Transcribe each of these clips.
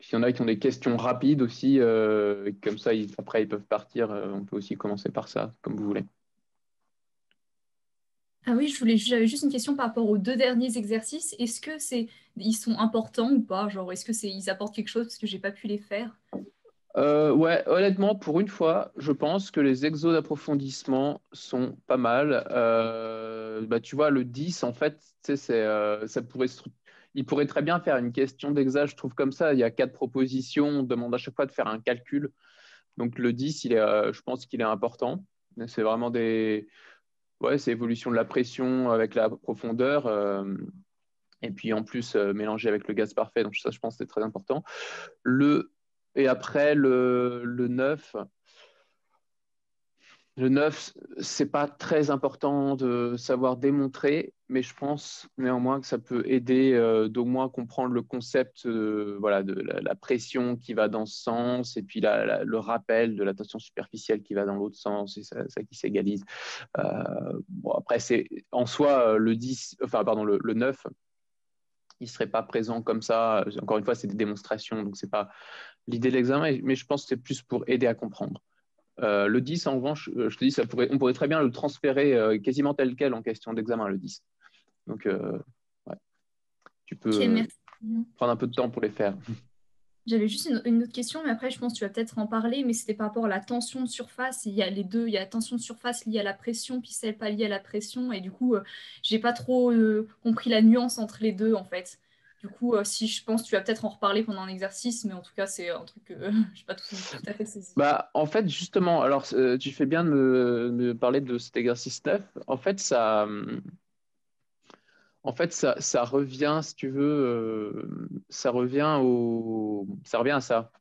S'il y en a qui ont des questions rapides aussi, comme ça, après, ils peuvent partir. On peut aussi commencer par ça, comme vous voulez. Ah oui, j'avais juste une question par rapport aux deux derniers exercices. Ils sont importants ou pas? Genre, ils apportent quelque chose parce que j'ai pas pu les faire? Ouais, honnêtement, pour une fois, je pense que les exos d'approfondissement sont pas mal. Bah, tu vois, le 10 en fait, tu sais, ça il pourrait très bien faire une question d'exa, je trouve comme ça. Il y a quatre propositions, on demande à chaque fois de faire un calcul. Donc le 10 je pense qu'il est important. C'est vraiment ouais, c'est évolution de la pression avec la profondeur. Et puis en plus, mélangé avec le gaz parfait. Donc ça, je pense que c'est très important. Le... Et après, le 9. Le 9, c'est pas très important de savoir démontrer, mais je pense néanmoins que ça peut aider d'au moins comprendre le concept voilà, de la pression qui va dans ce sens, et puis le rappel de la tension superficielle qui va dans l'autre sens, et ça qui s'égalise. Bon, après, c'est en soi le 10, enfin, pardon, le 9, il serait pas présent comme ça. Encore une fois, c'est des démonstrations, donc c'est pas l'idée de l'examen, mais je pense que c'est plus pour aider à comprendre. Le 10, en revanche, je te dis, on pourrait très bien le transférer quasiment tel quel en question d'examen, le 10. Donc, ouais, tu peux Ok, merci. prendre un peu de temps pour les faire. J'avais juste une autre question, mais après, je pense que tu vas peut-être en parler, mais c'était par rapport à la tension de surface. Il y a les deux, il y a la tension de surface liée à la pression, puis celle pas liée à la pression. Et du coup, j'ai pas trop compris la nuance entre les deux, en fait. Du coup, si je pense, tu vas peut-être en reparler pendant un exercice, mais en tout cas, c'est un truc que je n'ai pas tout à fait saisi. Bah, en fait, justement, alors tu fais bien de me parler de cet exercice 9. Ça revient, si tu veux, ça revient à ça.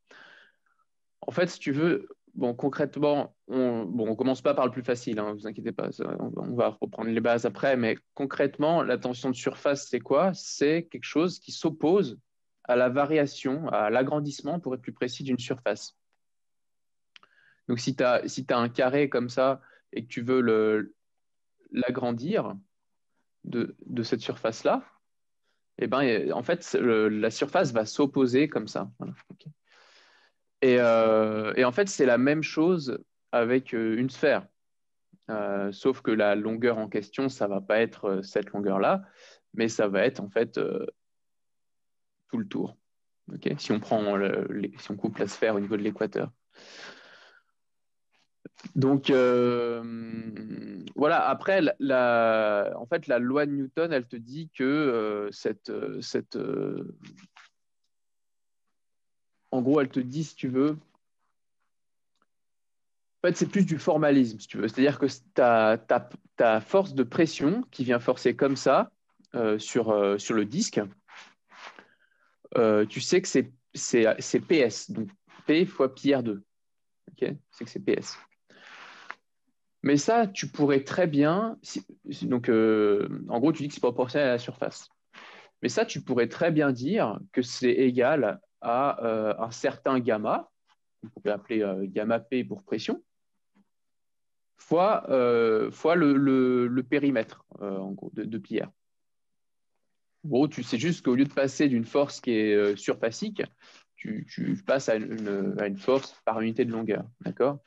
En fait, si tu veux, bon, concrètement, on commence pas par le plus facile, hein, vous inquiétez pas, on va reprendre les bases après, mais concrètement, la tension de surface, c'est quoi? C'est quelque chose qui s'oppose à la variation, à l'agrandissement, pour être plus précis, d'une surface. Donc, si tu as un carré comme ça et que tu veux l'agrandir de cette surface-là, eh ben, en fait, la surface va s'opposer comme ça. Voilà. Ok. Et en fait, c'est la même chose avec une sphère. Sauf que la longueur en question, ça va pas être cette longueur-là, mais ça va être en fait tout le tour. Ok. Si on prend si on coupe la sphère au niveau de l'équateur. Donc voilà. Après, en fait, la loi de Newton, elle te dit que en gros, elle te dit, si tu veux, en fait, c'est plus du formalisme, si tu veux. C'est-à-dire que ta force de pression qui vient forcer comme ça sur le disque, tu sais que c'est PS, donc P fois pi R2. Ok, c'est que c'est PS. Mais ça, tu pourrais très bien. Donc, en gros, tu dis que c'est proportionnel à la surface. Mais ça, tu pourrais très bien dire que c'est égal à un certain gamma, on pourrait appeler gamma P pour pression, fois le périmètre, en gros, de pi R. En gros, tu sais juste qu'au lieu de passer d'une force qui est surfacique, tu passes à une force par unité de longueur. D'accord?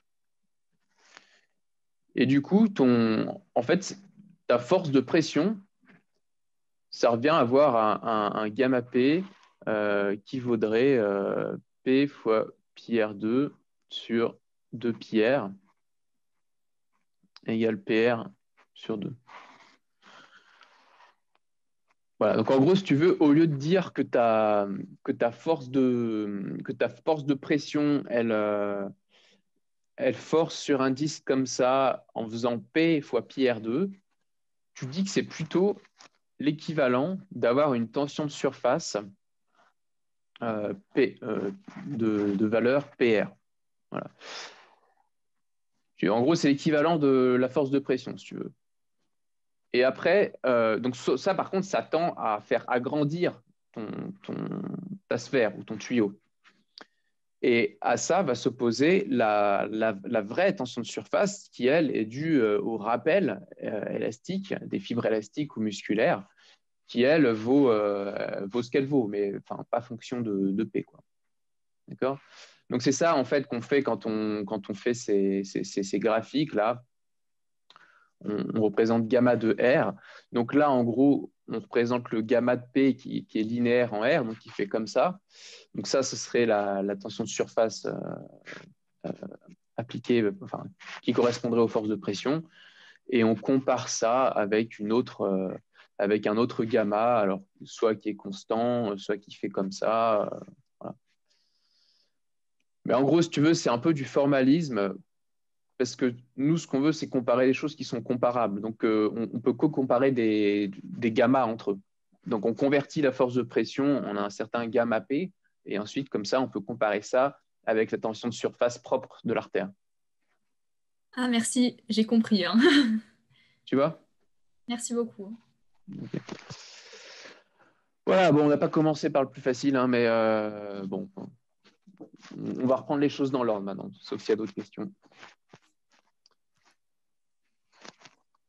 Et du coup, en fait, ta force de pression, ça revient à avoir un gamma P qui vaudrait P fois pi R2 sur 2 pi R égale PR sur 2. Voilà, donc en gros, si tu veux, au lieu de dire que ta force de pression, elle force sur un disque comme ça en faisant P fois pi R2, tu dis que c'est plutôt l'équivalent d'avoir une tension de surface P, de valeur PR. Voilà. En gros, c'est l'équivalent de la force de pression, si tu veux. Et après, donc ça, par contre, ça tend à faire agrandir ton, ton, ta sphère ou ton tuyau. Et à ça va s'opposer la vraie tension de surface qui, elle, est due au rappel élastique, des fibres élastiques ou musculaires, qui, elle, vaut ce qu'elle vaut, mais enfin, pas fonction de P, quoi. D'accord? Donc, c'est ça, en fait, qu'on fait quand on fait ces graphiques-là. On représente gamma de R. Donc là, en gros, on représente le gamma de P qui est linéaire en R, donc qui fait comme ça. Donc ça, ce serait la tension de surface appliquée, enfin, qui correspondrait aux forces de pression. Et on compare ça avec avec un autre gamma, alors soit qui est constant, soit qui fait comme ça. Voilà. Mais en gros, si tu veux, c'est un peu du formalisme, parce que nous, ce qu'on veut, c'est comparer les choses qui sont comparables. Donc, on peut co-comparer des gammas entre eux. Donc, on convertit la force de pression en un certain gamma P, et ensuite, comme ça, on peut comparer ça avec la tension de surface propre de l'artère. Ah, merci, j'ai compris, hein. Tu vois? Merci beaucoup. Okay. Voilà, bon, on n'a pas commencé par le plus facile, hein, mais bon, on va reprendre les choses dans l'ordre maintenant, sauf s'il y a d'autres questions.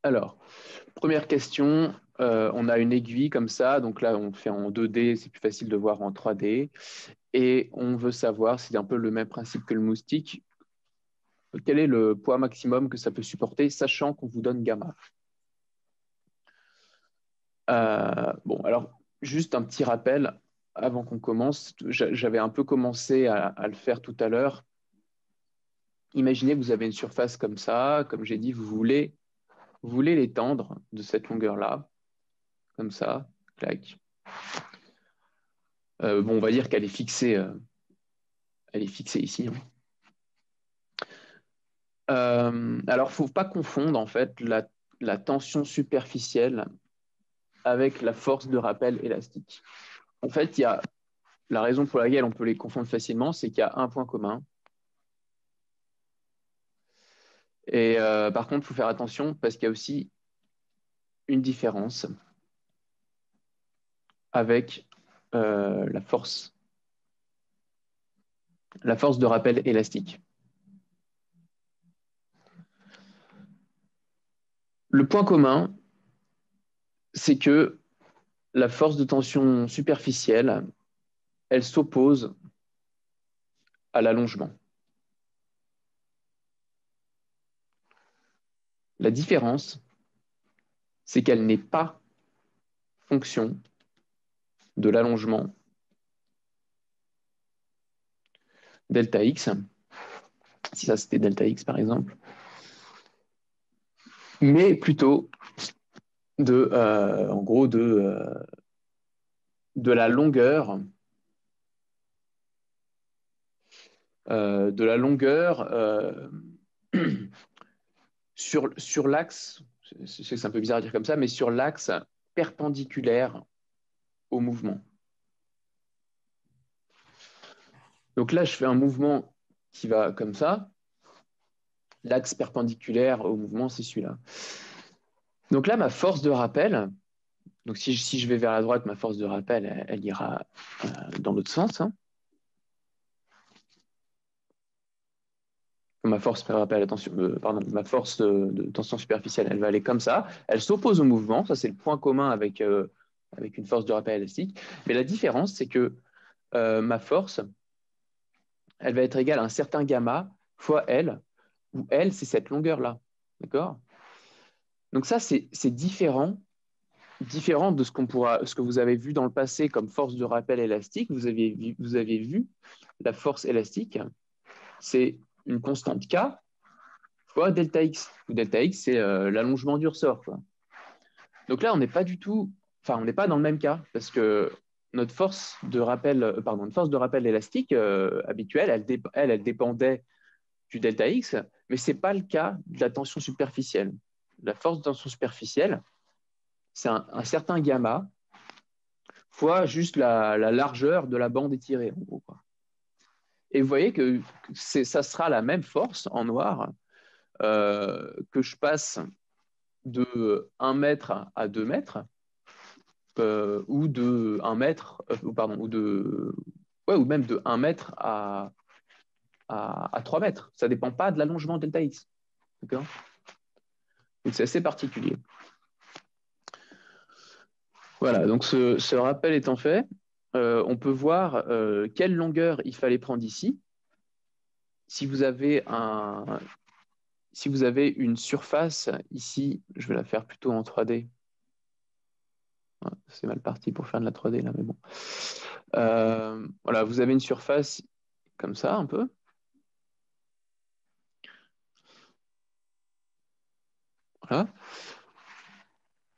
Alors, première question, on a une aiguille comme ça, donc là on fait en 2D, c'est plus facile de voir en 3D, et on veut savoir, c'est un peu le même principe que le moustique, quel est le poids maximum que ça peut supporter, sachant qu'on vous donne gamma. Bon, alors, juste un petit rappel, avant qu'on commence, j'avais un peu commencé à le faire tout à l'heure. Imaginez que vous avez une surface comme ça, comme j'ai dit, vous voulez l'étendre de cette longueur-là, comme ça, clac. Bon, on va dire qu'elle est fixée, ici. Hein. Alors, il ne faut pas confondre en fait la tension superficielle avec la force de rappel élastique. En fait, il y a la raison pour laquelle on peut les confondre facilement, c'est qu'il y a un point commun. Et par contre, il faut faire attention parce qu'il y a aussi une différence avec la force de rappel élastique. Le point commun, c'est que la force de tension superficielle, elle s'oppose à l'allongement. La différence, c'est qu'elle n'est pas fonction de l'allongement delta x, si ça c'était delta x par exemple, mais plutôt en gros de la longueur sur l'axe, c'est un peu bizarre à dire comme ça, mais sur l'axe perpendiculaire au mouvement. Donc là, je fais un mouvement qui va comme ça. L'axe perpendiculaire au mouvement, c'est celui-là. Donc là, ma force de rappel, donc si je vais vers la droite, ma force de rappel, elle ira dans l'autre sens. Hein. Ma force de rappel, ma force de tension superficielle, elle va aller comme ça. Elle s'oppose au mouvement. Ça, c'est le point commun avec une force de rappel élastique. Mais la différence, c'est que ma force, elle va être égale à un certain gamma fois L, où L, c'est cette longueur-là. D'accord? Donc ça, c'est différent de ce que vous avez vu dans le passé comme force de rappel élastique. Vous avez vu la force élastique, c'est une constante K fois delta X. Delta X, c'est l'allongement du ressort. Quoi. Donc là, on n'est pas dans le même cas, parce que notre force de rappel élastique habituelle, elle dépendait du delta X, mais ce n'est pas le cas de la tension superficielle. La force de tension superficielle, c'est un certain gamma fois juste la largeur de la bande étirée, en gros. Quoi. Et vous voyez que ça sera la même force en noir que je passe de 1 mètre à 2 mètres ou de 1 mètre, ou même de 1 mètre à 3 mètres. Ça ne dépend pas de l'allongement delta X. D'accord ? Donc c'est assez particulier. Voilà, donc ce rappel étant fait, on peut voir quelle longueur il fallait prendre ici. Si vous avez une surface ici, je vais la faire plutôt en 3D. C'est mal parti pour faire de la 3D là, mais bon. Voilà, vous avez une surface comme ça un peu. Voilà.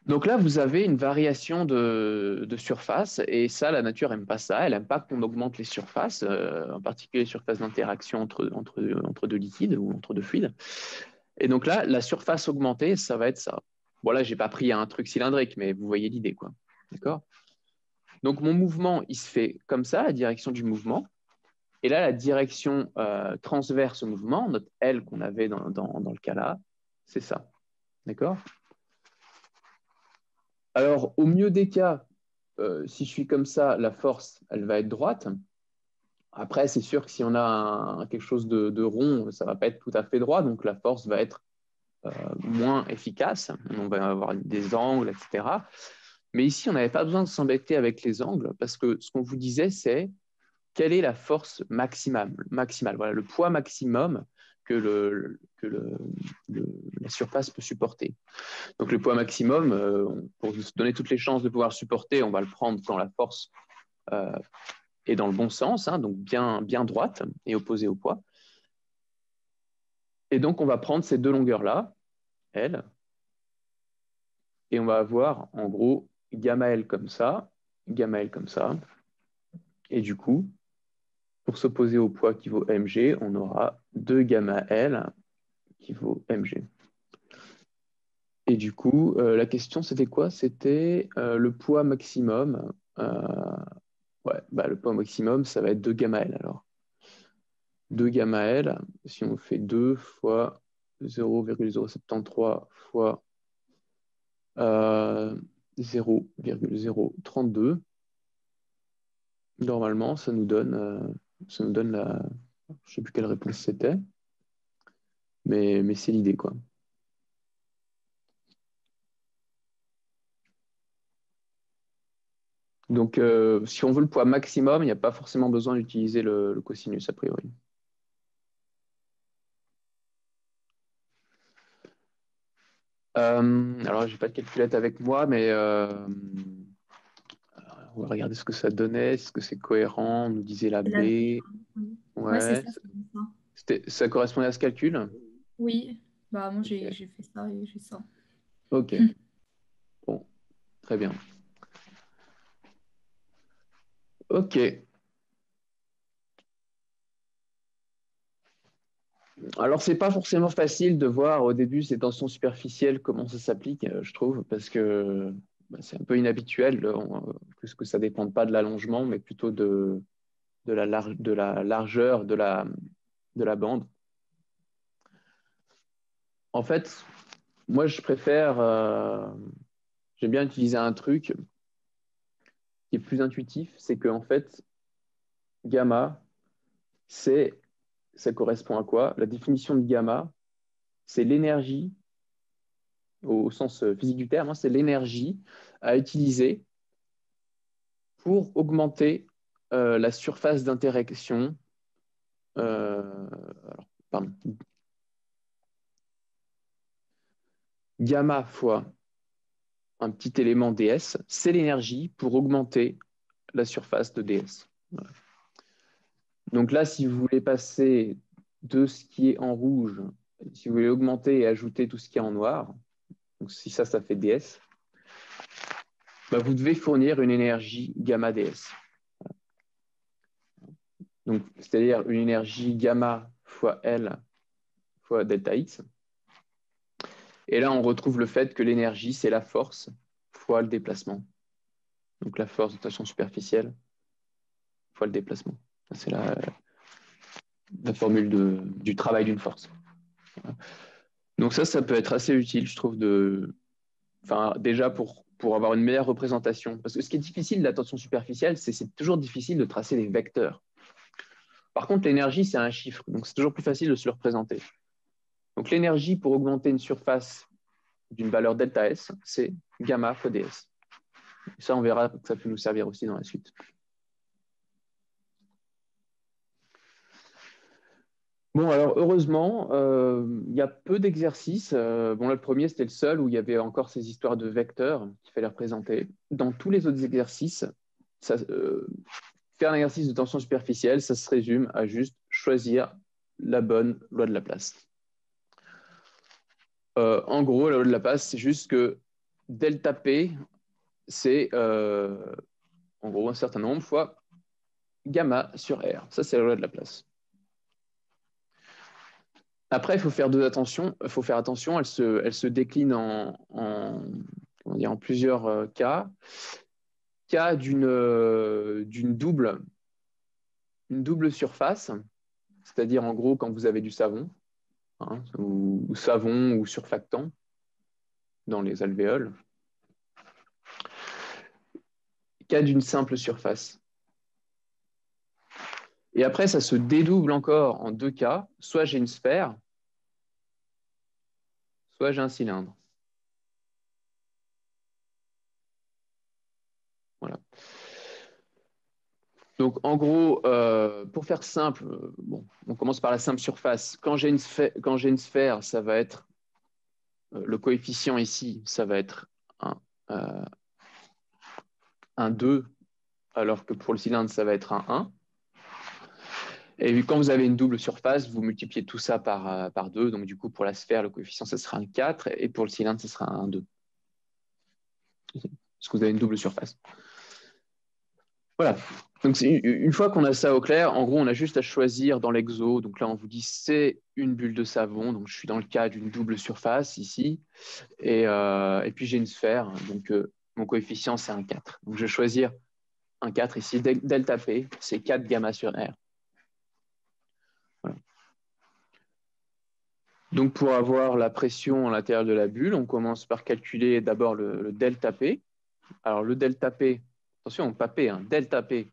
Donc là, vous avez une variation de surface, et ça, la nature n'aime pas ça. Elle n'aime pas qu'on augmente les surfaces, en particulier les surfaces d'interaction entre deux liquides ou entre deux fluides. Et donc là, la surface augmentée, ça va être ça. Bon, là, je n'ai pas pris un truc cylindrique, mais vous voyez l'idée, quoi. D'accord? Donc mon mouvement, il se fait comme ça, la direction du mouvement. Et là, la direction transverse au mouvement, notre L qu'on avait dans le cas là, c'est ça. D'accord? Alors, au mieux des cas, si je suis comme ça, la force, elle va être droite. Après, c'est sûr que si on a quelque chose de rond, ça ne va pas être tout à fait droit, donc la force va être moins efficace. On va avoir des angles, etc. Mais ici, on n'avait pas besoin de s'embêter avec les angles, parce que ce qu'on vous disait, c'est quelle est la force maximale, voilà, le poids maximum que la surface peut supporter. Donc le poids maximum, pour se donner toutes les chances de pouvoir supporter, on va le prendre quand la force est dans le bon sens, hein, donc bien droite et opposée au poids. Et donc on va prendre ces deux longueurs-là, L, et on va avoir en gros gamma L comme ça, gamma L comme ça. Et du coup, pour s'opposer au poids qui vaut mg, on aura 2 gamma L qui vaut mg. Et du coup, la question, c'était quoi? C'était le poids maximum. Ouais, bah, le poids maximum, ça va être 2 gamma L alors. 2 gamma L, si on fait 2 fois 0,073 fois 0,032, normalement, ça nous donne la... Je ne sais plus quelle réponse c'était, mais c'est l'idée, quoi. Donc, si on veut le poids maximum, il n'y a pas forcément besoin d'utiliser le cosinus, a priori. Alors, je n'ai pas de calculette avec moi, mais on va regarder ce que ça donnait. Est-ce que c'est cohérent? On nous disait la La- B. Ouais, c'est Ouais. ça. C'est ça. Ça correspondait à ce calcul? Oui, bah moi Ok. j'ai fait ça et j'ai ça. Ok. Bon, très bien. Ok. Alors, c'est pas forcément facile de voir au début ces tensions superficielles, comment ça s'applique, je trouve, parce que bah, c'est un peu inhabituel que ça ne dépende pas de l'allongement, mais plutôt de la largeur de la bande. En fait, moi, j'aime bien utiliser un truc qui est plus intuitif, c'est qu'en fait, gamma, ça correspond à quoi? La définition de gamma, c'est l'énergie, au sens physique du terme, hein, c'est l'énergie à utiliser pour augmenter la surface d'interaction. Pardon, gamma fois un petit élément ds, c'est l'énergie pour augmenter la surface de ds. Voilà. Donc là, si vous voulez passer de ce qui est en rouge, si vous voulez augmenter et ajouter tout ce qui est en noir, donc si ça fait ds, bah vous devez fournir une énergie gamma ds. Donc, c'est-à-dire une énergie gamma fois L fois delta X. Et là, on retrouve le fait que l'énergie, c'est la force fois le déplacement. Donc la force de tension superficielle fois le déplacement. C'est la formule du travail d'une force. Donc ça peut être assez utile, je trouve, déjà pour avoir une meilleure représentation. Parce que ce qui est difficile de la tension superficielle, c'est toujours difficile de tracer des vecteurs. Par contre, l'énergie, c'est un chiffre, donc c'est toujours plus facile de se le représenter. Donc l'énergie pour augmenter une surface d'une valeur delta S, c'est gamma fois ds. Et ça, on verra que ça peut nous servir aussi dans la suite. Bon, alors heureusement, il y a peu d'exercices. Bon, là, le premier, c'était le seul où il y avait encore ces histoires de vecteurs qu'il fallait représenter. Dans tous les autres exercices, ça, faire un exercice de tension superficielle, ça se résume à juste choisir la bonne loi de Laplace. En gros, la loi de Laplace, c'est juste que delta P, c'est en gros un certain nombre fois gamma sur R. Ça, c'est la loi de Laplace. Après, il faut faire attention, elle se décline comment dire, en plusieurs cas. Cas d'une une double surface, c'est-à-dire en gros quand vous avez du savon, hein, ou savon ou surfactant dans les alvéoles. Cas d'une simple surface. Et après, ça se dédouble encore en deux cas. Soit j'ai une sphère, soit j'ai un cylindre. Voilà. Donc, en gros, pour faire simple, bon, on commence par la simple surface. Quand j'ai une sphère, ça va être le coefficient ici, ça va être un 2, alors que pour le cylindre, ça va être un 1. Et quand vous avez une double surface, vous multipliez tout ça par 2. Donc, du coup, pour la sphère, le coefficient, ça sera un 4. Et pour le cylindre, ça sera un 2. Parce que vous avez une double surface. Voilà. Donc, une fois qu'on a ça au clair, en gros, on a juste à choisir dans l'exo. Donc là, on vous dit c'est une bulle de savon. Donc, je suis dans le cas d'une double surface ici. Et puis, j'ai une sphère. Donc, mon coefficient, c'est un 4. Donc, je vais choisir un 4 ici. Delta P, c'est 4 gamma sur R. Voilà. Donc, pour avoir la pression à l'intérieur de la bulle, on commence par calculer d'abord le delta P. Alors, le delta P, attention, pas P, hein, delta P,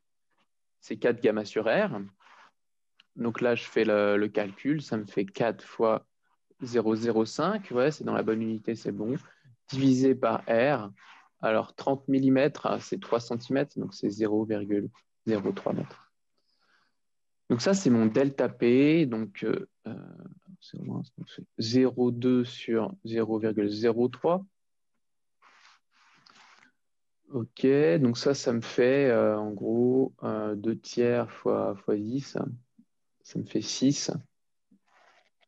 c'est 4 gamma sur R. Donc là, je fais le calcul, ça me fait 4 fois 0,05, ouais, c'est dans la bonne unité, c'est bon, divisé par R. Alors, 30 mm, c'est 3 cm, donc c'est 0,03 m. Donc ça, c'est mon delta P, donc 0,2 sur 0,03. Ok, donc ça me fait en gros 2 tiers fois 10, ça me fait 6,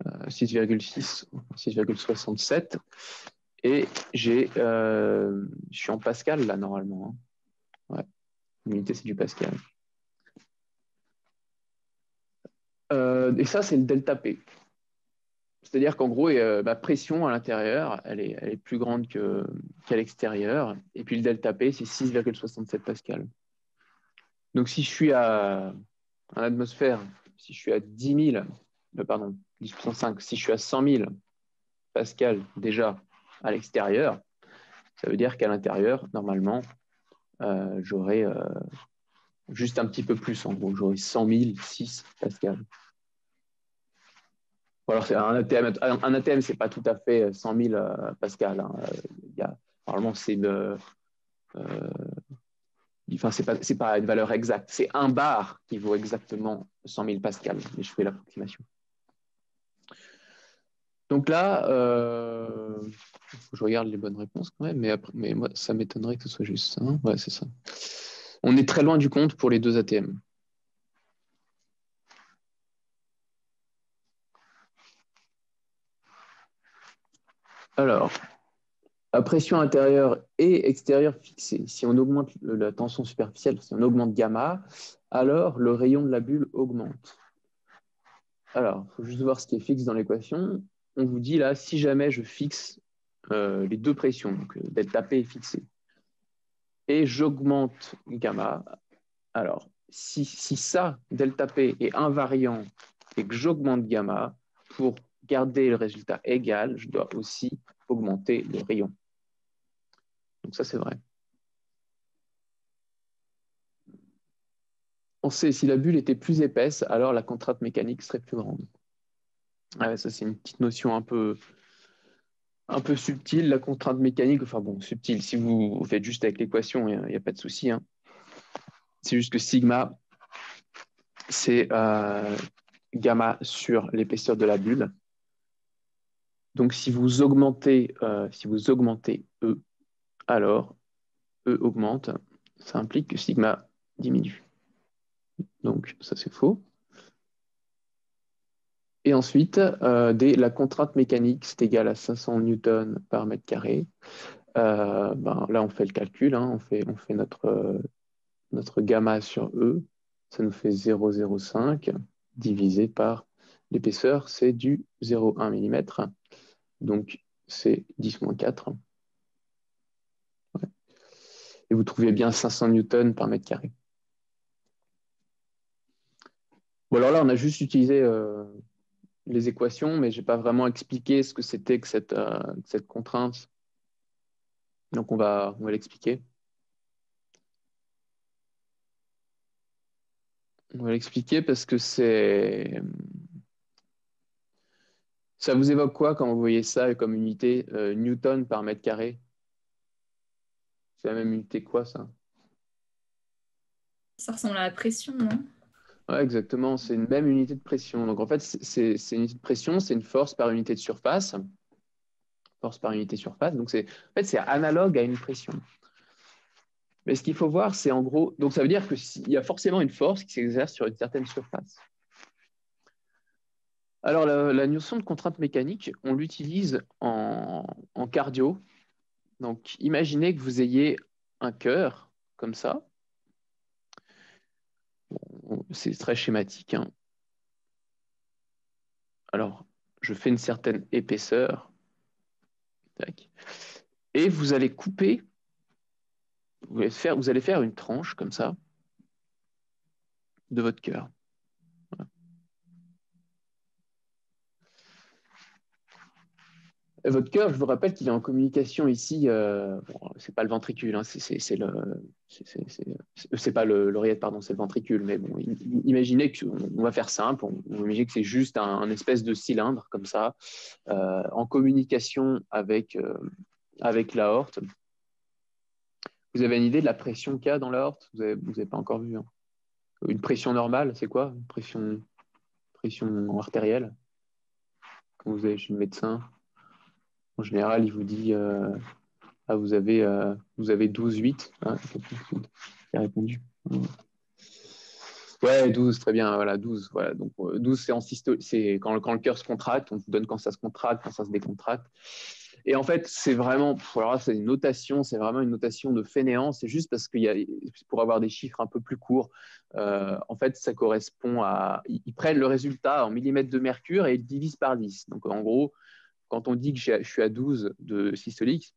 6,6, 6,67. Et je suis en Pascal là normalement. Hein. Ouais, l'unité c'est du Pascal. Et ça, c'est le delta P. C'est-à-dire qu'en gros, ma pression à l'intérieur, elle est plus grande qu'à l'extérieur. Et puis le delta P, c'est 6,67 pascal. Donc si je suis en atmosphère, si je suis à 10 000, pardon, 10 puissance 5, si je suis à 100 000 pascal déjà à l'extérieur, ça veut dire qu'à l'intérieur, normalement, j'aurai juste un petit peu plus, en gros, j'aurai 100 006 pascal. Bon, alors, un ATM, c'est pas tout à fait 100 000 pascal. Hein. Normalement, enfin, c'est pas une valeur exacte. C'est un bar qui vaut exactement 100 000 pascal. Mais je fais l'approximation. Donc là, faut que je regarde les bonnes réponses quand même, mais moi, ça m'étonnerait que ce soit juste ça. Hein. Ouais, c'est ça. On est très loin du compte pour les deux ATM. Alors, à pression intérieure et extérieure fixée, si on augmente la tension superficielle, si on augmente gamma, alors le rayon de la bulle augmente. Alors, il faut juste voir ce qui est fixe dans l'équation. On vous dit là, si jamais je fixe les deux pressions, donc delta P est fixé, et j'augmente gamma, alors si ça, delta P, est invariant et que j'augmente gamma, pour garder le résultat égal, je dois aussi augmenter le rayon. Donc ça, c'est vrai. On sait, si la bulle était plus épaisse, alors la contrainte mécanique serait plus grande. Ah ouais, ça, c'est une petite notion un peu subtile, la contrainte mécanique. Enfin bon, subtile, si vous faites juste avec l'équation, il n'y a pas de souci. Hein. C'est juste que sigma, c'est gamma sur l'épaisseur de la bulle. Donc, si vous augmentez E, alors E augmente. Ça implique que sigma diminue. Donc, ça, c'est faux. Et ensuite, la contrainte mécanique, c'est égal à 500 newtons par mètre carré. Là, on fait le calcul, hein, on fait notre gamma sur E. Ça nous fait 0,05 divisé par l'épaisseur, c'est du 0,1 mm. Donc, c'est 10-4. Ouais. Et vous trouvez bien 500 newtons par mètre carré. Bon, alors là, on a juste utilisé les équations, mais je n'ai pas vraiment expliqué ce que c'était que cette contrainte. Donc, on va l'expliquer. On va l'expliquer parce que ça vous évoque quoi quand vous voyez ça comme unité newton par mètre carré? C'est la même unité que quoi, ça? Ça ressemble à la pression, non? Ouais, exactement, c'est une même unité de pression. Donc en fait, c'est une unité de pression, c'est une force par unité de surface. Force par unité de surface. Donc en fait, c'est analogue à une pression. Mais ce qu'il faut voir, c'est en gros, donc ça veut dire qu'il y a forcément une force qui s'exerce sur une certaine surface. Alors la notion de contrainte mécanique, on l'utilise en cardio. Donc imaginez que vous ayez un cœur comme ça. Bon, c'est très schématique, hein. Alors, je fais une certaine épaisseur. Tac. Et vous allez couper, vous allez faire une tranche comme ça de votre cœur. Voilà. Et votre cœur, je vous rappelle qu'il est en communication ici. Bon, c'est pas le ventricule, hein, c'est pas l'oreillette, pardon, c'est le ventricule. Mais bon, imaginez on va faire simple. On imagine que c'est juste un espèce de cylindre comme ça, en communication avec l'aorte. Vous avez une idée de la pression qu'il y a dans l'aorte? Vous avez pas encore vu, hein. Une pression normale, c'est quoi? Une pression artérielle? Quand vous allez chez le médecin, en général, il vous dit vous avez 12,8. Ah, j'ai répondu. Ouais, 12, très bien, voilà, 12. Voilà. Donc, 12, c'est en systole, c'est quand le cœur se contracte, on vous donne quand ça se contracte, quand ça se décontracte. Et en fait, c'est vraiment, alors c'est une notation, c'est vraiment une notation de fainéant, c'est juste parce pour avoir des chiffres un peu plus courts, en fait, ça correspond à, ils prennent le résultat en millimètres de mercure et ils divisent par 10. Donc, en gros, quand on dit que je suis à 12 de systolique,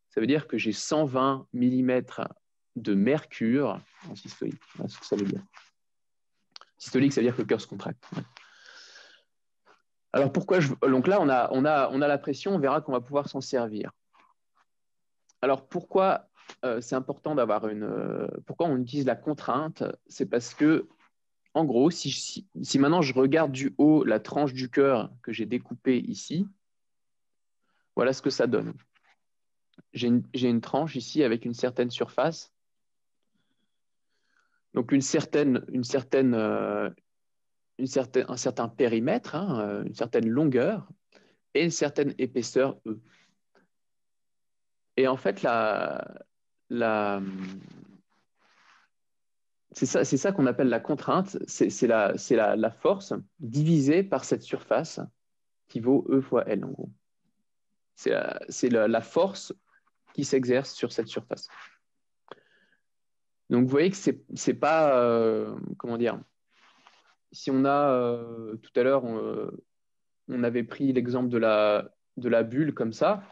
ça veut dire que j'ai 120 millimètres de mercure en systolique. Voilà ce que ça veut dire. Systolique, ça veut dire que le cœur se contracte. Alors pourquoi donc là, on a la pression, on verra qu'on va pouvoir s'en servir. Alors pourquoi c'est important d'avoir pourquoi on utilise la contrainte? C'est parce que, en gros, si maintenant je regarde du haut la tranche du cœur que j'ai découpée ici, voilà ce que ça donne. J'ai une tranche ici avec une certaine surface, donc un certain périmètre, hein, une certaine longueur et une certaine épaisseur E. Et en fait, c'est ça qu'on appelle la contrainte, c'est la force divisée par cette surface qui vaut E fois L, en gros. C'est la force qui s'exerce sur cette surface. Donc, vous voyez que c'est pas, comment dire, si on a, tout à l'heure, on avait pris l'exemple de la bulle comme ça,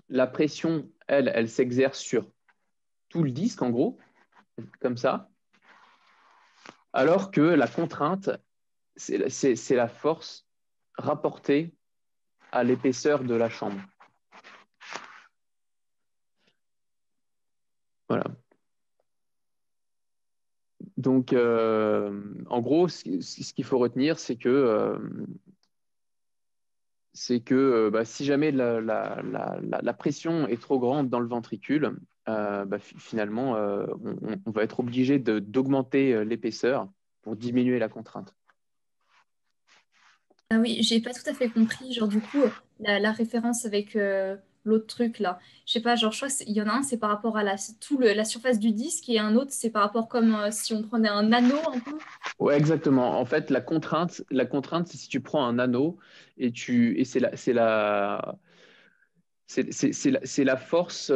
la pression, elle s'exerce sur tout le disque, en gros, comme ça, alors que la contrainte, c'est la force rapportée à l'épaisseur de la chambre. Voilà. Donc, en gros, ce qu'il faut retenir, c'est que si jamais la pression est trop grande dans le ventricule, finalement, on va être obligé d'augmenter l'épaisseur pour diminuer la contrainte. Ah oui, j'ai pas tout à fait compris. Genre, du coup, la référence avec l'autre truc là. Je sais pas, genre, je crois qu'il y en a un, c'est par rapport à la surface du disque et un autre, c'est par rapport comme si on prenait un anneau un peu. Ouais, exactement. En fait, la contrainte, c'est si tu prends un anneau et c'est la force,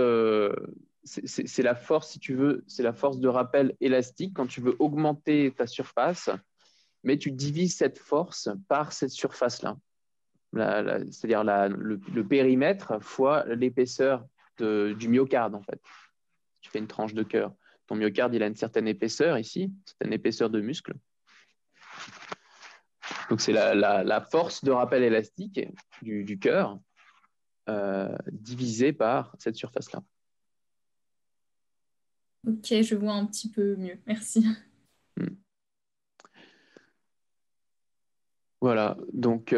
c'est la force, si tu veux, c'est la force de rappel élastique quand tu veux augmenter ta surface, mais tu divises cette force par cette surface-là. C'est-à-dire le périmètre fois l'épaisseur du myocarde, en fait. Tu fais une tranche de cœur. Ton myocarde, il a une certaine épaisseur ici, une certaine épaisseur de muscle. Donc, c'est la force de rappel élastique du cœur divisée par cette surface-là. Ok, je vois un petit peu mieux. Merci. Hmm. Voilà, donc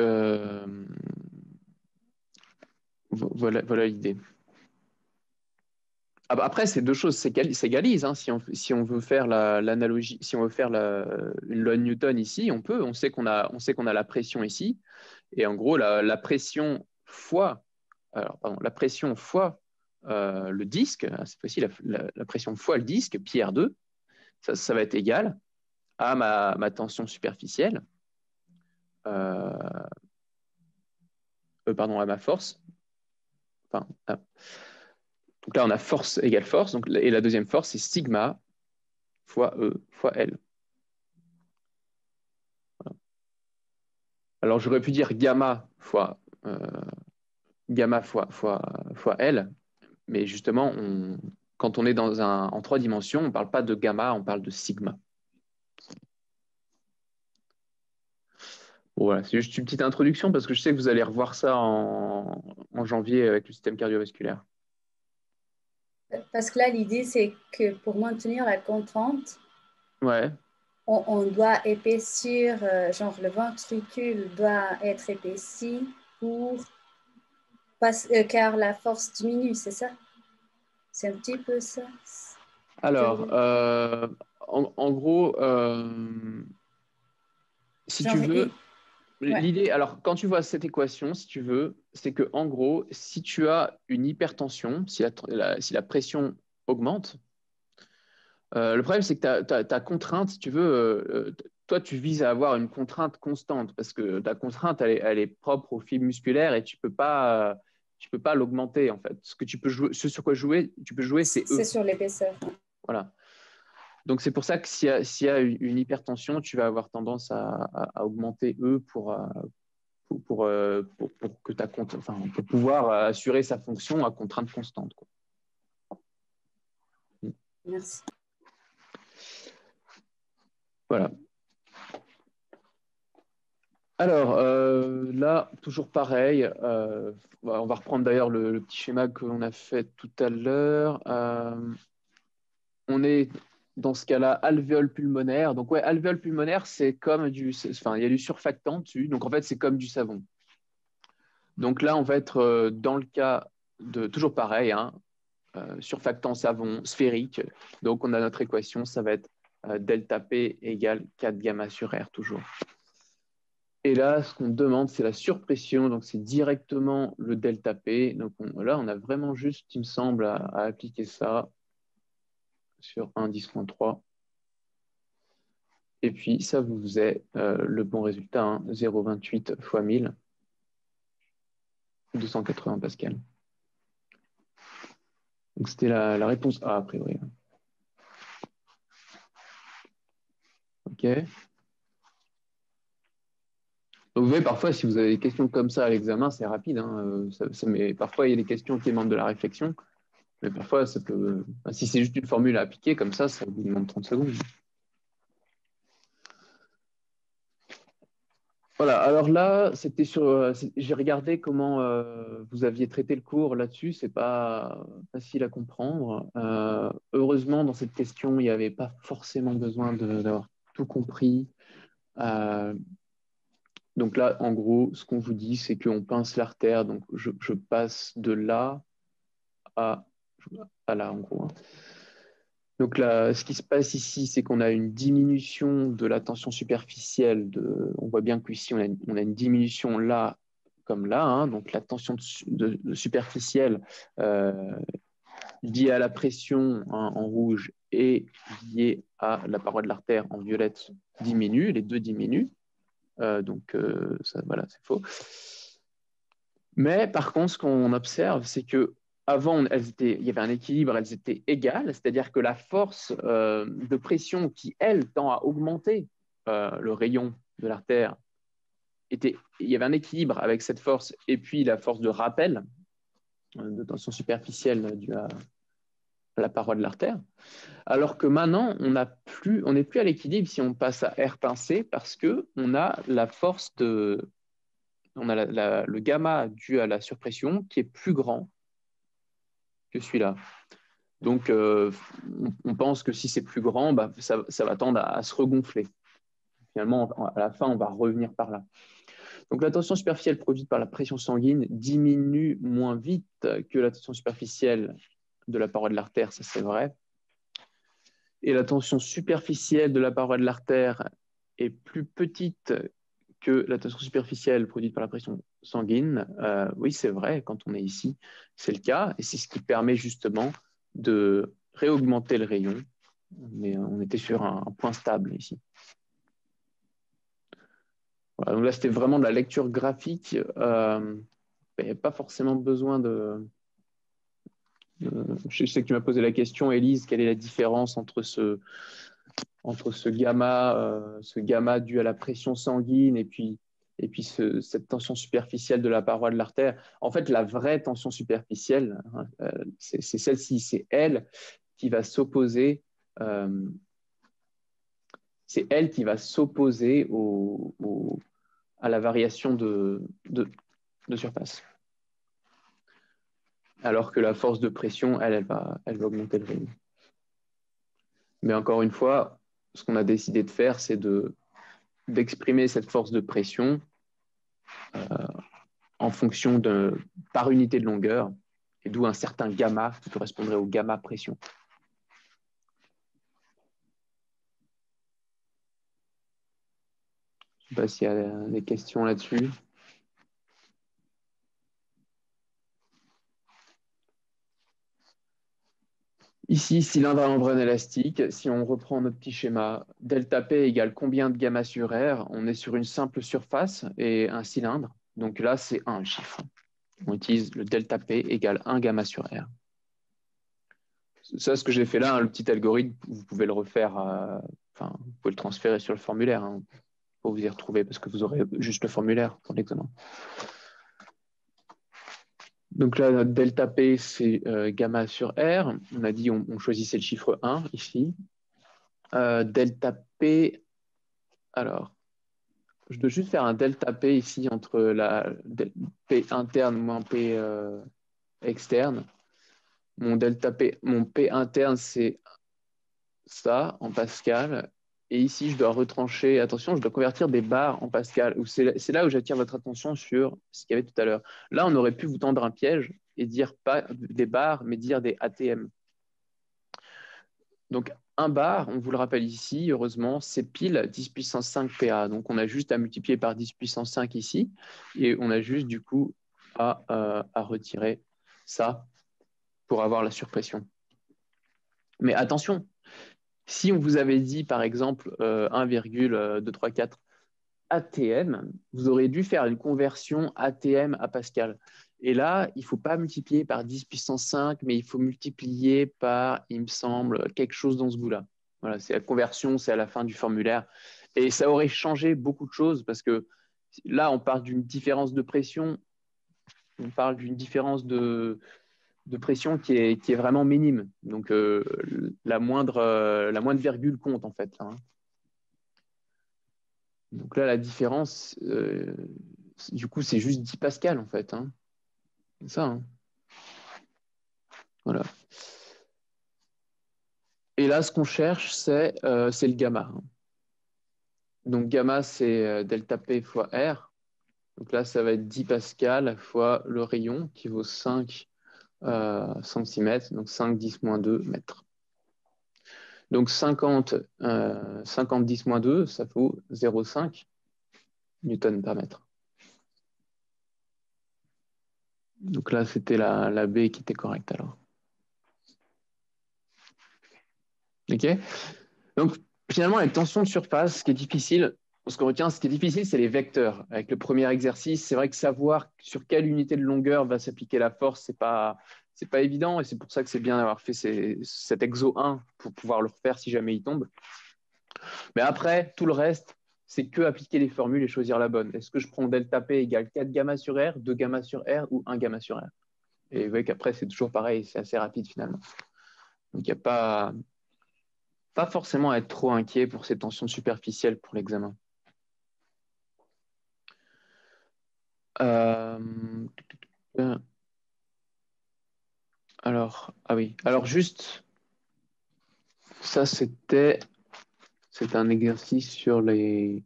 voilà l'idée. Après, c'est deux choses, c'est égalise. Hein. Si on veut faire l'analogie, si on veut faire une loi de Newton ici, on peut. On sait qu'on a la pression ici. Et en gros, la pression fois, alors, pardon, la pression fois le disque, cette fois-ci, la pression fois le disque, pi R2, ça va être égal à ma tension superficielle, euh, pardon, à ma force. Enfin, donc là, on a force égale force. Donc, et la deuxième force, c'est sigma fois E fois L. Voilà. Alors, j'aurais pu dire gamma fois L, mais justement, quand on est en trois dimensions, on ne parle pas de gamma, on parle de sigma. Bon, voilà, c'est juste une petite introduction parce que je sais que vous allez revoir ça en janvier avec le système cardiovasculaire. Parce que là, l'idée, c'est que pour maintenir la contrainte, Ouais. on doit épaissir, genre le ventricule doit être épaissi car la force diminue, c'est ça? C'est un petit peu ça. Alors, en gros, si tu Genre, veux, ouais. l'idée, alors quand tu vois cette équation, si tu veux, c'est que en gros, si tu as une hypertension, si la pression augmente, le problème c'est que ta contrainte, si tu veux, toi tu vises à avoir une contrainte constante parce que ta contrainte elle est propre au fil musculaire et tu peux pas l'augmenter en fait. Ce que tu peux jouer, ce sur quoi tu peux jouer, c'est C'est E. sur l'épaisseur. Voilà. Donc c'est pour ça que s'il y a une hypertension, tu vas avoir tendance à augmenter E pour que enfin, pour pouvoir assurer sa fonction à contrainte constante, quoi. Merci. Voilà. Alors là, toujours pareil. On va reprendre d'ailleurs le petit schéma que l'on a fait tout à l'heure. On est dans ce cas-là alvéole pulmonaire. Donc ouais, alvéole pulmonaire, enfin, il y a du surfactant dessus. Donc en fait, c'est comme du savon. Donc là, on va être dans le cas de toujours pareil, hein, surfactant savon sphérique. Donc on a notre équation, ça va être delta P égale 4 gamma sur R toujours. Et là, ce qu'on demande, c'est la surpression. Donc c'est directement le delta P. Donc là, on a vraiment juste, il me semble, à appliquer ça sur 1,10.3. Et puis ça vous faisait le bon résultat, hein, 0,28 fois 1000, 280 pascal. Donc c'était la réponse A, a priori. OK. Donc vous voyez, parfois, si vous avez des questions comme ça à l'examen, c'est rapide, hein, mais parfois, il y a des questions qui demandent de la réflexion. Mais parfois, ça peut. Si c'est juste une formule à appliquer comme ça vous demande 30 secondes. Voilà, alors là, j'ai regardé comment vous aviez traité le cours là-dessus, c'est pas facile à comprendre. Heureusement, dans cette question, il n'y avait pas forcément besoin d'avoir tout compris. Euh, donc là, en gros, ce qu'on vous dit, c'est qu'on pince l'artère, donc je passe de là à là, en gros, hein. Donc là, ce qui se passe ici, c'est qu'on a une diminution de la tension superficielle. On voit bien qu'ici, on a une diminution là comme là. Hein. Donc la tension de superficielle liée à la pression hein, en rouge et liée à la paroi de l'artère en violette diminue. Les deux diminuent. Ça, voilà, c'est faux. Mais par contre, ce qu'on observe, c'est que avant, il y avait un équilibre, elles étaient égales, c'est-à-dire que la force de pression qui, elle, tend à augmenter le rayon de l'artère, il y avait un équilibre avec cette force et puis la force de rappel de tension superficielle due à la paroi de l'artère. Alors que maintenant, on n'est plus à l'équilibre si on passe à R pincé parce qu'on a la force on a le gamma dû à la surpression qui est plus grand que celui-là. Donc, on pense que si c'est plus grand, bah, ça va tendre à se regonfler. Finalement, à la fin, on va revenir par là. Donc, la tension superficielle produite par la pression sanguine diminue moins vite que la tension superficielle de la paroi de l'artère, ça c'est vrai. Et la tension superficielle de la paroi de l'artère est plus petite que la tension superficielle produite par la pression sanguine. Oui, c'est vrai, quand on est ici, c'est le cas. Et c'est ce qui permet justement de réaugmenter le rayon. Mais on était sur un point stable ici. Voilà, donc là, c'était vraiment de la lecture graphique. Il n'y a pas forcément besoin Je sais que tu m'as posé la question, Élise, quelle est la différence entre ce gamma dû à la pression sanguine et puis cette tension superficielle de la paroi de l'artère. En fait, la vraie tension superficielle, hein, c'est celle-ci, c'est elle qui va s'opposer, euh, c'est elle qui va s'opposer à la variation de surface. Alors que la force de pression, elle va augmenter le rayon. Mais encore une fois, ce qu'on a décidé de faire, c'est d'exprimer cette force de pression en fonction par unité de longueur, et d'où un certain gamma qui correspondrait au gamma pression. Je ne sais pas s'il y a des questions là-dessus. Ici, cylindre à membrane élastique, si on reprend notre petit schéma, delta P égale combien de gamma sur R? On est sur une simple surface et un cylindre. Donc là, c'est un chiffre. On utilise le delta P égale 1 gamma sur R. Ça, ce que j'ai fait là, hein, le petit algorithme, vous pouvez le refaire, vous pouvez le transférer sur le formulaire hein, pour vous y retrouver parce que vous aurez juste le formulaire pour l'examen. Donc là, notre delta P, c'est gamma sur R. On a dit on choisissait le chiffre 1 ici. Delta P, alors, je dois juste faire un delta P ici entre la P interne moins P externe. Mon P interne, c'est ça en Pascal. Et ici, je dois retrancher, attention, je dois convertir des bars en Pascal. C'est là où j'attire votre attention sur ce qu'il y avait tout à l'heure. Là, on aurait pu vous tendre un piège et dire pas des bars, mais dire des ATM. Donc, un bar, on vous le rappelle ici, heureusement, c'est pile 10 puissance 5 PA. Donc, on a juste à multiplier par 10 puissance 5 ici. Et on a juste, du coup, à retirer ça pour avoir la surpression. Mais attention, si on vous avait dit, par exemple, 1,234 ATM, vous aurez dû faire une conversion ATM à Pascal. Et là, il ne faut pas multiplier par 10 puissance 5, mais il faut multiplier par, il me semble, quelque chose dans ce goût-là. Voilà, c'est la conversion, c'est à la fin du formulaire. Et ça aurait changé beaucoup de choses parce que là, on parle d'une différence de pression, on parle d'une différence de pression qui est vraiment minime. Donc, la moindre virgule compte, en fait. Hein. Donc là, la différence, du coup, c'est juste 10 pascal, en fait. Hein. C'est ça. Hein. Voilà. Et là, ce qu'on cherche, c'est le gamma. Hein. Donc, gamma, c'est delta P fois R. Donc là, ça va être 10 pascal fois le rayon, qui vaut 5 cm, donc 5, 10, moins 2 mètres. Donc 50, 10 moins 2, ça vaut 0,5 newton par mètre. Donc là, c'était la B qui était correcte alors. OK? Donc finalement, la tension de surface, ce qui est difficile, ce qu'on retient, ce qui est difficile, c'est les vecteurs. Avec le premier exercice, c'est vrai que savoir sur quelle unité de longueur va s'appliquer la force, c'est pas évident, et c'est pour ça que c'est bien d'avoir fait cet exo 1 pour pouvoir le refaire si jamais il tombe. Mais après, tout le reste, c'est que appliquer les formules et choisir la bonne. Est-ce que je prends delta P égale 4 gamma sur R, 2 gamma sur R ou 1 gamma sur R? Et vous voyez qu'après, c'est toujours pareil, c'est assez rapide finalement. Donc, il n'y a pas forcément à être trop inquiet pour ces tensions superficielles pour l'examen. Alors, ah oui. Alors juste, ça c'était un exercice sur les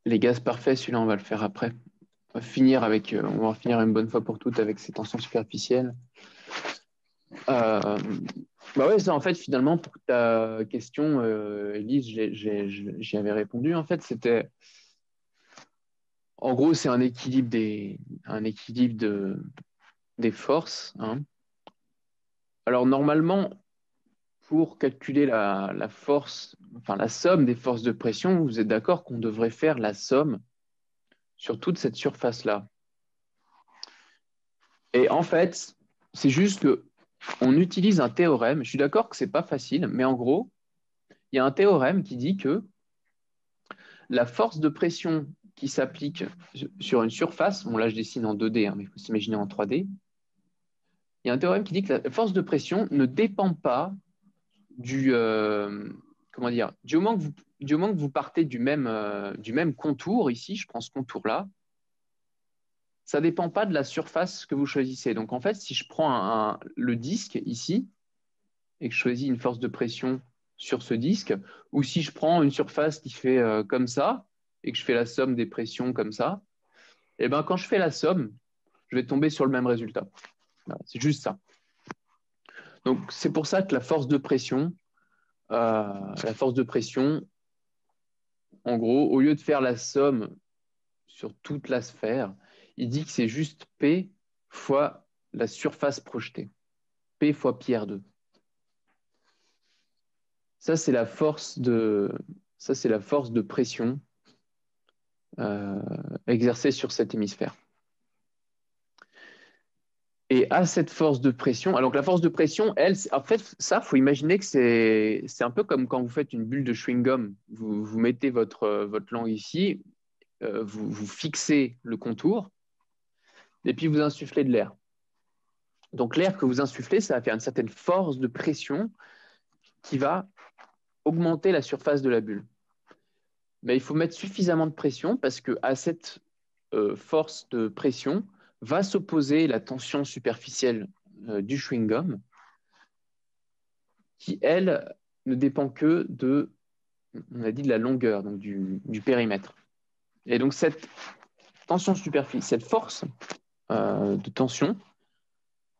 gaz parfaits. Celui-là, on va le faire après. On va finir une bonne fois pour toutes avec ces tensions superficielles. Bah ouais, ça en fait finalement pour ta question, Elise, j'y avais répondu. En fait, c'était en gros c'est un équilibre des forces, hein. Alors normalement, pour calculer la force, enfin la somme des forces de pression, vous êtes d'accord qu'on devrait faire la somme sur toute cette surface-là. Et en fait, c'est juste qu'on utilise un théorème. Je suis d'accord que ce n'est pas facile, mais en gros, il y a un théorème qui dit que la force de pression qui s'applique sur une surface, bon là je dessine en 2D, hein, mais il faut s'imaginer en 3D, il y a un théorème qui dit que la force de pression ne dépend pas du moment que vous partez du même contour, ici, je prends ce contour-là, ça ne dépend pas de la surface que vous choisissez. Donc en fait, si je prends le disque ici, et que je choisis une force de pression sur ce disque, ou si je prends une surface qui fait comme ça, et que je fais la somme des pressions comme ça, et ben quand je fais la somme, je vais tomber sur le même résultat. Voilà, c'est juste ça. Donc c'est pour ça que la force de pression, en gros, au lieu de faire la somme sur toute la sphère, il dit que c'est juste P fois la surface projetée. P fois pi R2. Ça, c'est la force de pression exercée sur cet hémisphère. Et à cette force de pression, alors que la force de pression, elle, en fait, ça, il faut imaginer que c'est un peu comme quand vous faites une bulle de chewing-gum. Vous mettez votre langue ici, vous fixez le contour, et puis vous insufflez de l'air. Donc l'air que vous insufflez, ça va faire une certaine force de pression qui va augmenter la surface de la bulle. Mais il faut mettre suffisamment de pression parce qu'à cette force de pression va s'opposer la tension superficielle du chewing-gum qui, elle, ne dépend que on a dit de la longueur, donc du périmètre. Et donc cette tension superficielle, cette force de tension,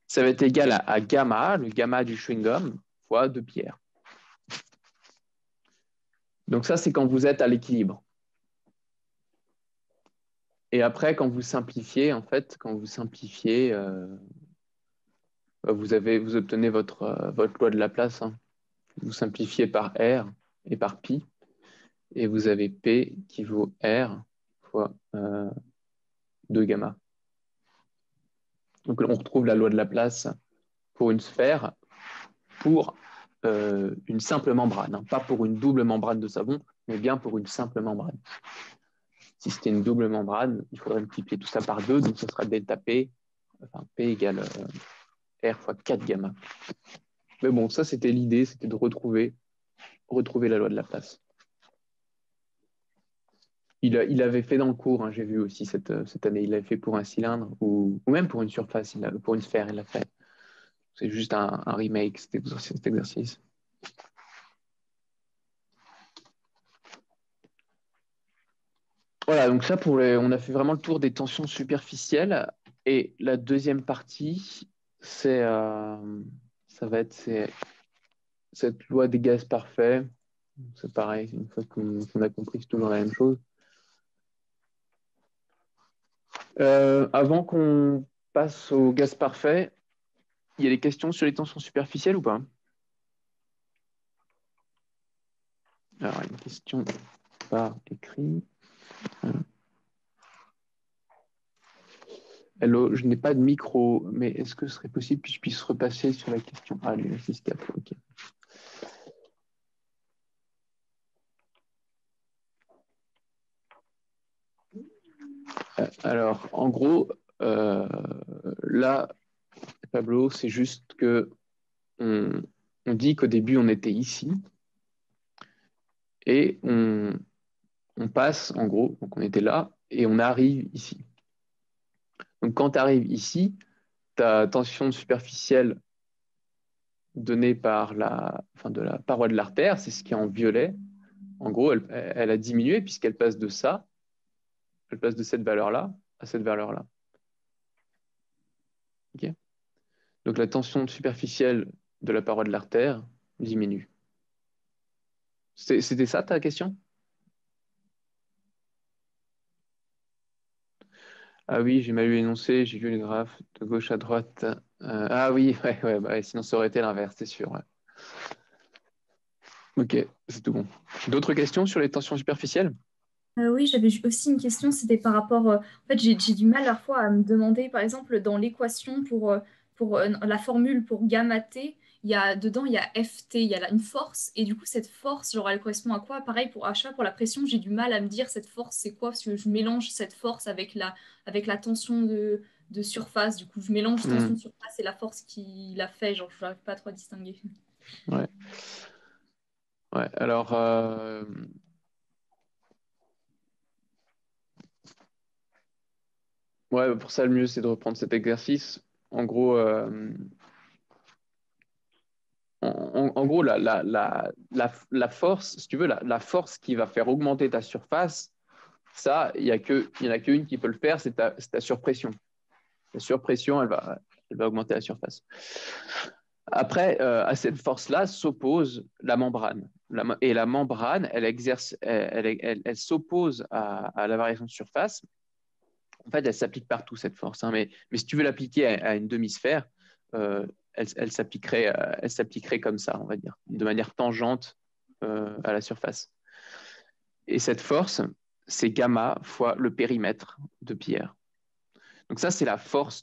ça va être égal à gamma, le gamma du chewing-gum, fois 2πr. Donc ça, c'est quand vous êtes à l'équilibre. Et après, quand vous simplifiez, vous obtenez votre loi de Laplace, hein. Vous simplifiez par R et par pi, et vous avez P qui vaut R fois 2 gamma. Donc on retrouve la loi de Laplace pour une sphère, pour une simple membrane, hein. Pas pour une double membrane de savon, mais bien pour une simple membrane. Si c'était une double membrane, il faudrait multiplier tout ça par 2, donc ce sera delta P, enfin P égale R fois 4 gamma. Mais bon, ça c'était l'idée, c'était de retrouver la loi de Laplace. Il avait fait dans le cours, hein, j'ai vu aussi cette année, il l'avait fait pour un cylindre ou même pour une surface, pour une sphère, il l'a fait. C'est juste un remake, cet exercice. Voilà, donc ça, on a fait vraiment le tour des tensions superficielles. Et la deuxième partie, ça va être cette loi des gaz parfaits, c'est pareil, une fois qu'on a compris, c'est toujours la même chose. Avant qu'on passe au gaz parfait, il y a des questions sur les tensions superficielles ou pas? Alors, une question par écrit. Hello, je n'ai pas de micro, mais est-ce que ce serait possible que je puisse repasser sur la question? Ah, lui, 6-4, ok. Alors, en gros, là, Pablo, c'est juste que on dit qu'au début, on était ici et on passe, en gros, donc on était là et on arrive ici. Donc, quand tu arrives ici, ta tension superficielle donnée par de la paroi de l'artère, c'est ce qui est en violet. En gros, elle a diminué puisqu'elle passe de ça, elle passe de cette valeur-là à cette valeur-là. Okay. Donc, la tension superficielle de la paroi de l'artère diminue. C'était ça ta question? Ah oui, j'ai mal lu l'énoncé, j'ai vu les graphes de gauche à droite. Ah oui, ouais, sinon ça aurait été l'inverse, c'est sûr. Ouais. Ok, c'est tout bon. D'autres questions sur les tensions superficielles? Oui, j'avais aussi une question, c'était par rapport. En fait, j'ai du mal parfois à me demander, par exemple, dans l'équation pour la formule pour gamma t, dedans, il y a Ft, il y a une force, et du coup, cette force, genre, elle correspond à quoi? Pareil, pour achat, pour la pression, j'ai du mal à me dire cette force, c'est quoi? Parce que je mélange cette force avec la tension de surface. Du coup, je mélange tension de surface et la force qui la fait, genre, je n'arrive pas à trop distinguer. Ouais. Ouais, alors. Ouais, pour ça, le mieux, c'est de reprendre cet exercice. En gros, en gros la force, si tu veux, la force qui va faire augmenter ta surface, ça, il n'y en a qu'une qui peut le faire, c'est ta surpression. La surpression, elle va augmenter la surface. Après, à cette force-là s'oppose la membrane. Et la membrane, elle s'oppose à la variation de surface. En fait, elle s'applique partout, cette force. Hein, mais si tu veux l'appliquer à une demi-sphère, elle s'appliquerait comme ça, on va dire, de manière tangente à la surface. Et cette force, c'est gamma fois le périmètre de Pierre. Donc ça, c'est la force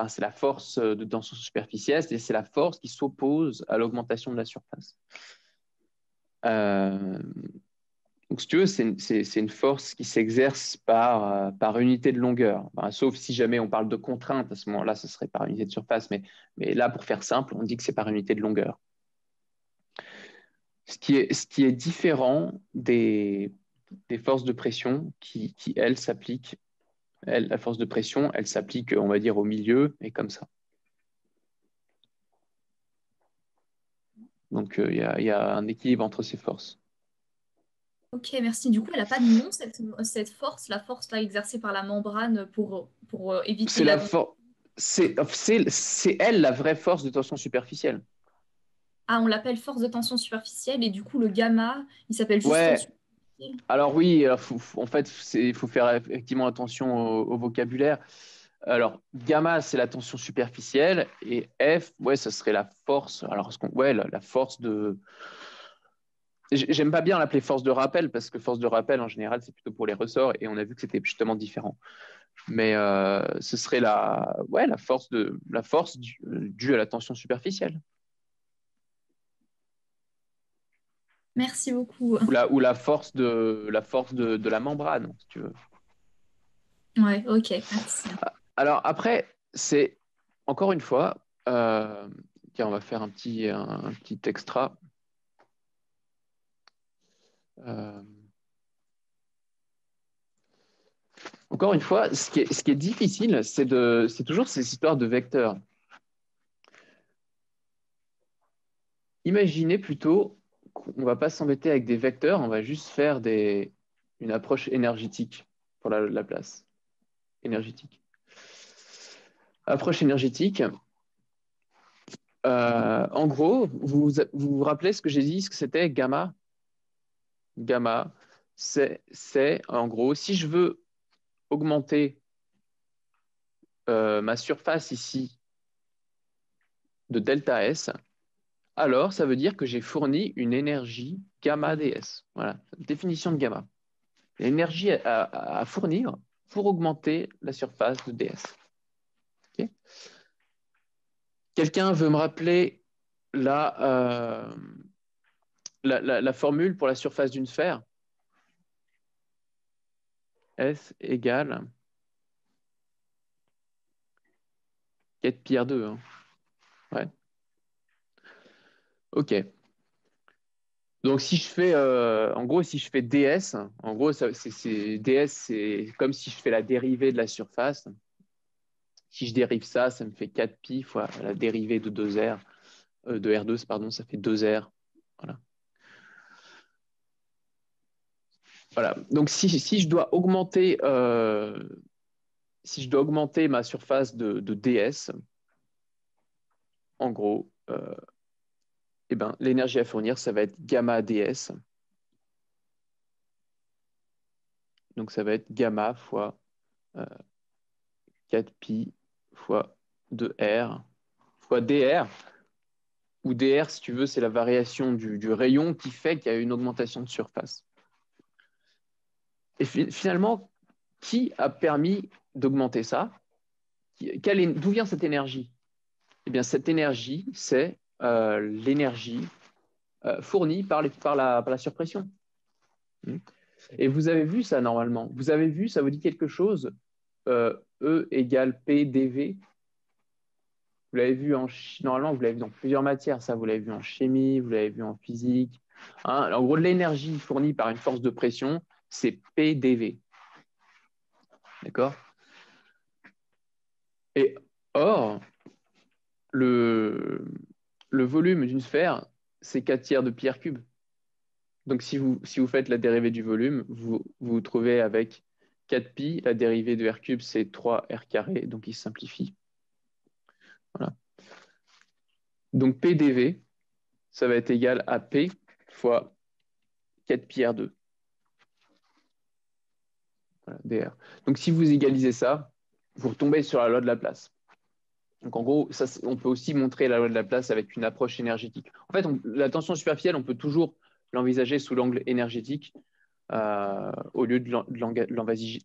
c'est la force de tension superficielle, c'est la force qui s'oppose à l'augmentation de la surface. Donc, si tu veux, c'est une force qui s'exerce par unité de longueur. Sauf si jamais on parle de contrainte, à ce moment-là, ce serait par unité de surface. Mais là, pour faire simple, on dit que c'est par unité de longueur. Ce qui est différent des forces de pression qui elles, s'appliquent. La force de pression, elle s'applique, on va dire, au milieu, et comme ça. Donc, il y a un équilibre entre ces forces. Ok, merci. Du coup, elle n'a pas de nom, cette force, la force là, exercée par la membrane pour éviter C'est la... c'est elle la vraie force de tension superficielle. Ah, on l'appelle force de tension superficielle et du coup, le gamma, il s'appelle juste Ouais, tension superficielle. alors oui, en fait, il faut faire effectivement attention au vocabulaire. Alors, gamma, c'est la tension superficielle et F, ouais, ça serait la force. Alors, ouais, la force de. J'aime pas bien l'appeler force de rappel parce que force de rappel, en général, c'est plutôt pour les ressorts et on a vu que c'était justement différent. Mais ce serait la force due à la tension superficielle. Merci beaucoup. Ou la force de la membrane, si tu veux. Ouais, ok, merci. Alors après, c'est encore une fois, tiens, on va faire un petit extra. Euh, encore une fois, ce qui est difficile, c'est toujours ces histoires de vecteurs. Imaginez plutôt qu'on ne va pas s'embêter avec des vecteurs, on va juste faire une approche énergétique pour la place. Énergétique. Approche énergétique. En gros, vous rappelez ce que j'ai dit, ce que c'était gamma? Gamma, c'est en gros, si je veux augmenter ma surface ici de delta S, alors ça veut dire que j'ai fourni une énergie gamma ds. Voilà, définition de gamma. L'énergie à fournir pour augmenter la surface de ds. Okay. Quelqu'un veut me rappeler la formule pour la surface d'une sphère? S égale 4 pi R2. Hein. Ouais. OK. Donc, si je fais, en gros, si je fais ds, en gros, ds, c'est comme si je fais la dérivée de la surface. Si je dérive ça, ça me fait 4 pi fois la dérivée de 2R, de R2, pardon, ça fait 2R. Voilà. Voilà. Donc, si je dois augmenter, ma surface de ds, en gros, eh ben, l'énergie à fournir, ça va être gamma ds. Donc, ça va être gamma fois 4 pi fois 2R fois dr. Où dr, si tu veux, c'est la variation du rayon qui fait qu'il y a une augmentation de surface. Et finalement, qui a permis d'augmenter ça? D'où vient cette énergie? Eh bien, cette énergie, c'est l'énergie fournie par la surpression. Et vous avez vu ça normalement. Vous avez vu, ça vous dit quelque chose? E égale P dV. Vous l'avez vu normalement, vous l'avez vu dans plusieurs matières. Ça, vous l'avez vu en chimie, vous l'avez vu en physique. Hein, en gros, l'énergie fournie par une force de pression, c'est P dV. D'accord? Et or, le volume d'une sphère, c'est 4 tiers de pi r cube. Donc, si vous faites la dérivée du volume, vous vous trouvez avec 4 pi. La dérivée de r cube, c'est 3 r carré. Donc, il simplifie. Voilà. Donc, P dV, ça va être égal à P fois 4 pi R2. Voilà, dr. Donc, si vous égalisez ça, vous retombez sur la loi de Laplace. Donc, en gros, ça, on peut aussi montrer la loi de Laplace avec une approche énergétique. En fait, la tension superficielle, on peut toujours l'envisager sous l'angle énergétique au lieu de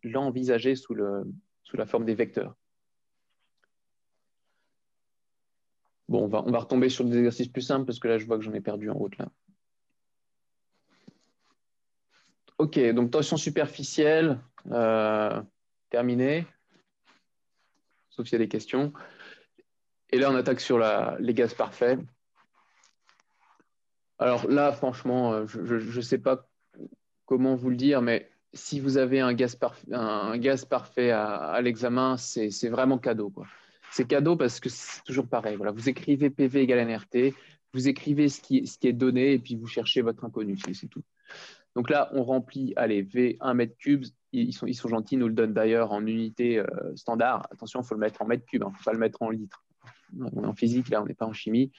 l'envisager sous la forme des vecteurs. Bon, on va retomber sur des exercices plus simples parce que là, je vois que j'en ai perdu en route. Là. OK, donc tension superficielle, terminée, sauf s'il y a des questions. Et là, on attaque sur les gaz parfaits. Alors là, franchement, je ne sais pas comment vous le dire, mais si vous avez un gaz parfait à l'examen, c'est vraiment cadeau, quoi. C'est cadeau parce que c'est toujours pareil. Voilà. Vous écrivez PV égale nRT, vous écrivez ce qui est donné et puis vous cherchez votre inconnu, c'est tout. Donc là, on remplit, allez, V 1 mètre cube. Ils sont gentils, ils nous le donnent d'ailleurs en unité standard. Attention, il faut le mettre en mètre cube, il ne faut pas le mettre en litres. On est en physique, là, on n'est pas en chimie.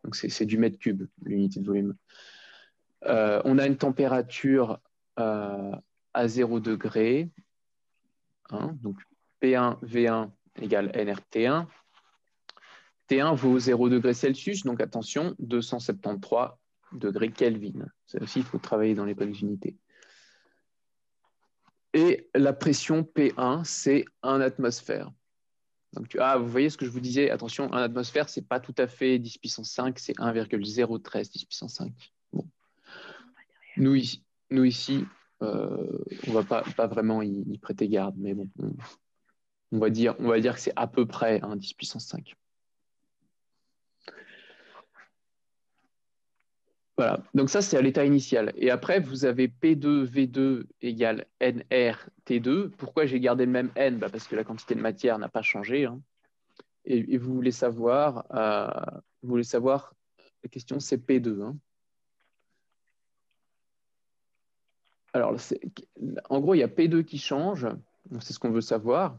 Donc c'est du mètre cube, l'unité de volume. On a une température à 0 degré. Hein, donc P1, V1 égale nRT1. T1 vaut 0 degré Celsius, donc attention, 273 degrés Kelvin. Ça aussi, il faut travailler dans les bonnes unités. Et la pression P1, c'est 1 atmosphère. Donc, vous voyez ce que je vous disais, attention, 1 atmosphère, ce n'est pas tout à fait 10 puissance 5, c'est 1,013 10 puissance 5. Bon. Nous ici on ne va pas vraiment y prêter garde, mais bon, on va dire que c'est à peu près 10 puissance 5. Voilà, donc ça c'est à l'état initial. Et après, vous avez P2, V2 égale NR, T2. Pourquoi j'ai gardé le même N? Parce que la quantité de matière n'a pas changé. Hein. Et vous voulez savoir, la question c'est P2. Hein. Alors, en gros, il y a P2 qui change, c'est ce qu'on veut savoir.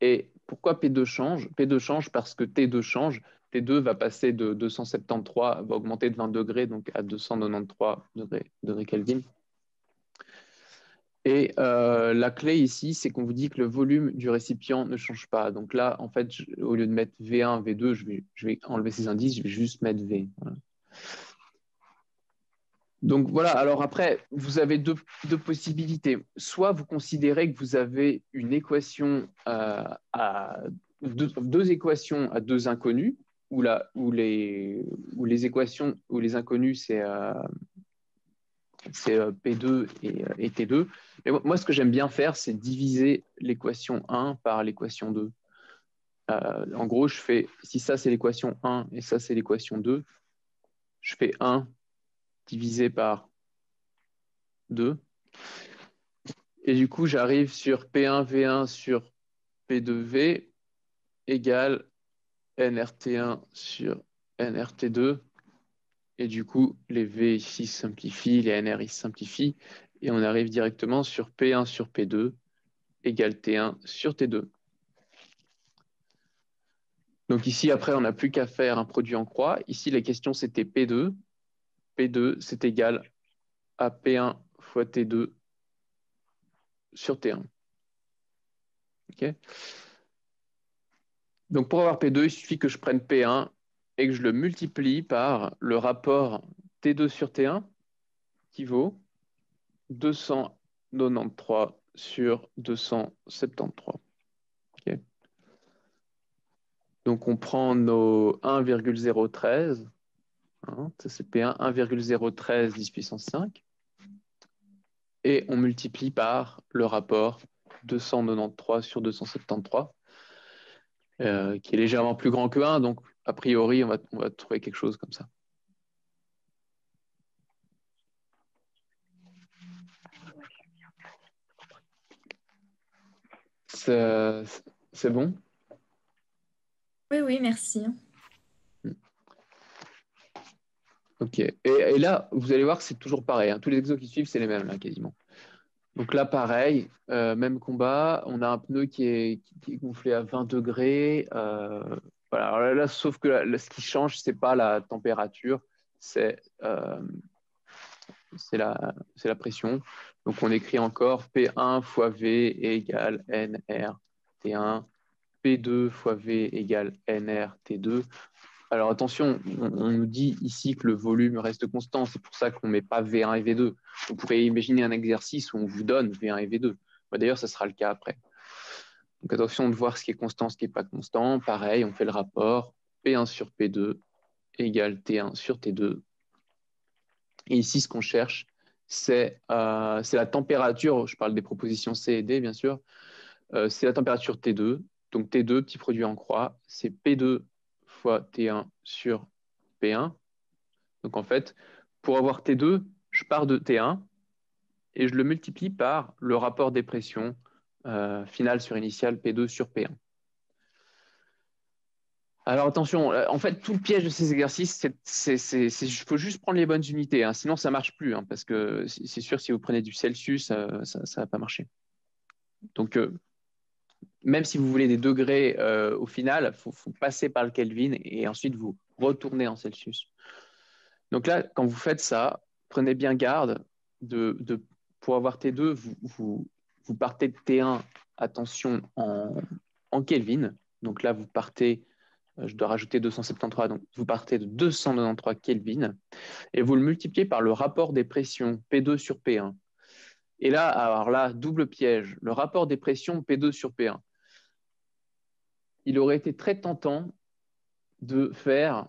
Et pourquoi P2 change? P2 change parce que T2 change. T2 va passer de 273, va augmenter de 20 degrés, donc à 293 degrés Kelvin. Et la clé ici, c'est qu'on vous dit que le volume du récipient ne change pas. Donc là, en fait, au lieu de mettre V1, V2, je vais enlever ces indices, je vais juste mettre V. Voilà. Donc voilà, alors après, vous avez deux possibilités. Soit vous considérez que vous avez une équation deux équations à deux inconnus, où les inconnus, c'est P2 et T2. Mais moi, ce que j'aime bien faire, c'est diviser l'équation 1 par l'équation 2. En gros, je fais, si ça c'est l'équation 1 et ça c'est l'équation 2, je fais 1 divisé par 2. Et du coup, j'arrive sur P1V1 sur P2V égale NRT1 sur NRT2. Et du coup, les V ici se simplifient, les NR ici se simplifient. Et on arrive directement sur P1 sur P2 égale T1 sur T2. Donc ici, après, on n'a plus qu'à faire un produit en croix. Ici, la question, c'était P2. P2, c'est égal à P1 fois T2 sur T1. Okay. Donc pour avoir P2, il suffit que je prenne P1 et que je le multiplie par le rapport T2 sur T1 qui vaut 293 sur 273. Okay. Donc on prend nos 1,013, hein, ça c'est P1, 1,013 10 puissance 5, et on multiplie par le rapport 293 sur 273, qui est légèrement plus grand que 1, donc a priori on va trouver quelque chose comme ça. C'est bon? Oui, oui, merci. Ok. Et là, vous allez voir que c'est toujours pareil. Hein. Tous les exos qui suivent, c'est les mêmes, là, quasiment. Donc là, pareil, même combat. On a un pneu qui est gonflé à 20 degrés. Voilà. Alors là, sauf que ce qui change, c'est pas la température, c'est la pression. Donc on écrit encore P1 fois V égale NR T1. P2 fois V égale NR T2. Alors attention, on nous dit ici que le volume reste constant, c'est pour ça qu'on ne met pas V1 et V2. Vous pourrez imaginer un exercice où on vous donne V1 et V2. D'ailleurs, ça sera le cas après. Donc attention de voir ce qui est constant, ce qui n'est pas constant. Pareil, on fait le rapport P1 sur P2 égale T1 sur T2. Et ici, ce qu'on cherche, c'est la température, je parle des propositions C et D, bien sûr, c'est la température T2. Donc T2, petit produit en croix, c'est P2 fois T1 sur P1. Donc en fait, pour avoir T2, je pars de T1 et je le multiplie par le rapport des pressions final sur initial P2 sur P1. Alors attention, en fait, tout le piège de ces exercices, il faut juste prendre les bonnes unités, hein, sinon ça ne marche plus, hein, parce que c'est sûr, si vous prenez du Celsius, ça ne va pas marcher. Donc, même si vous voulez des degrés au final, il faut passer par le Kelvin et ensuite vous retournez en Celsius. Donc là, quand vous faites ça, prenez bien garde pour avoir T2, vous partez de T1, attention, en Kelvin. Donc là, vous partez, je dois rajouter 273, donc vous partez de 293 Kelvin et vous le multipliez par le rapport des pressions P2 sur P1. Et là, alors là, double piège, le rapport des pressions P2 sur P1. Il aurait été très tentant de faire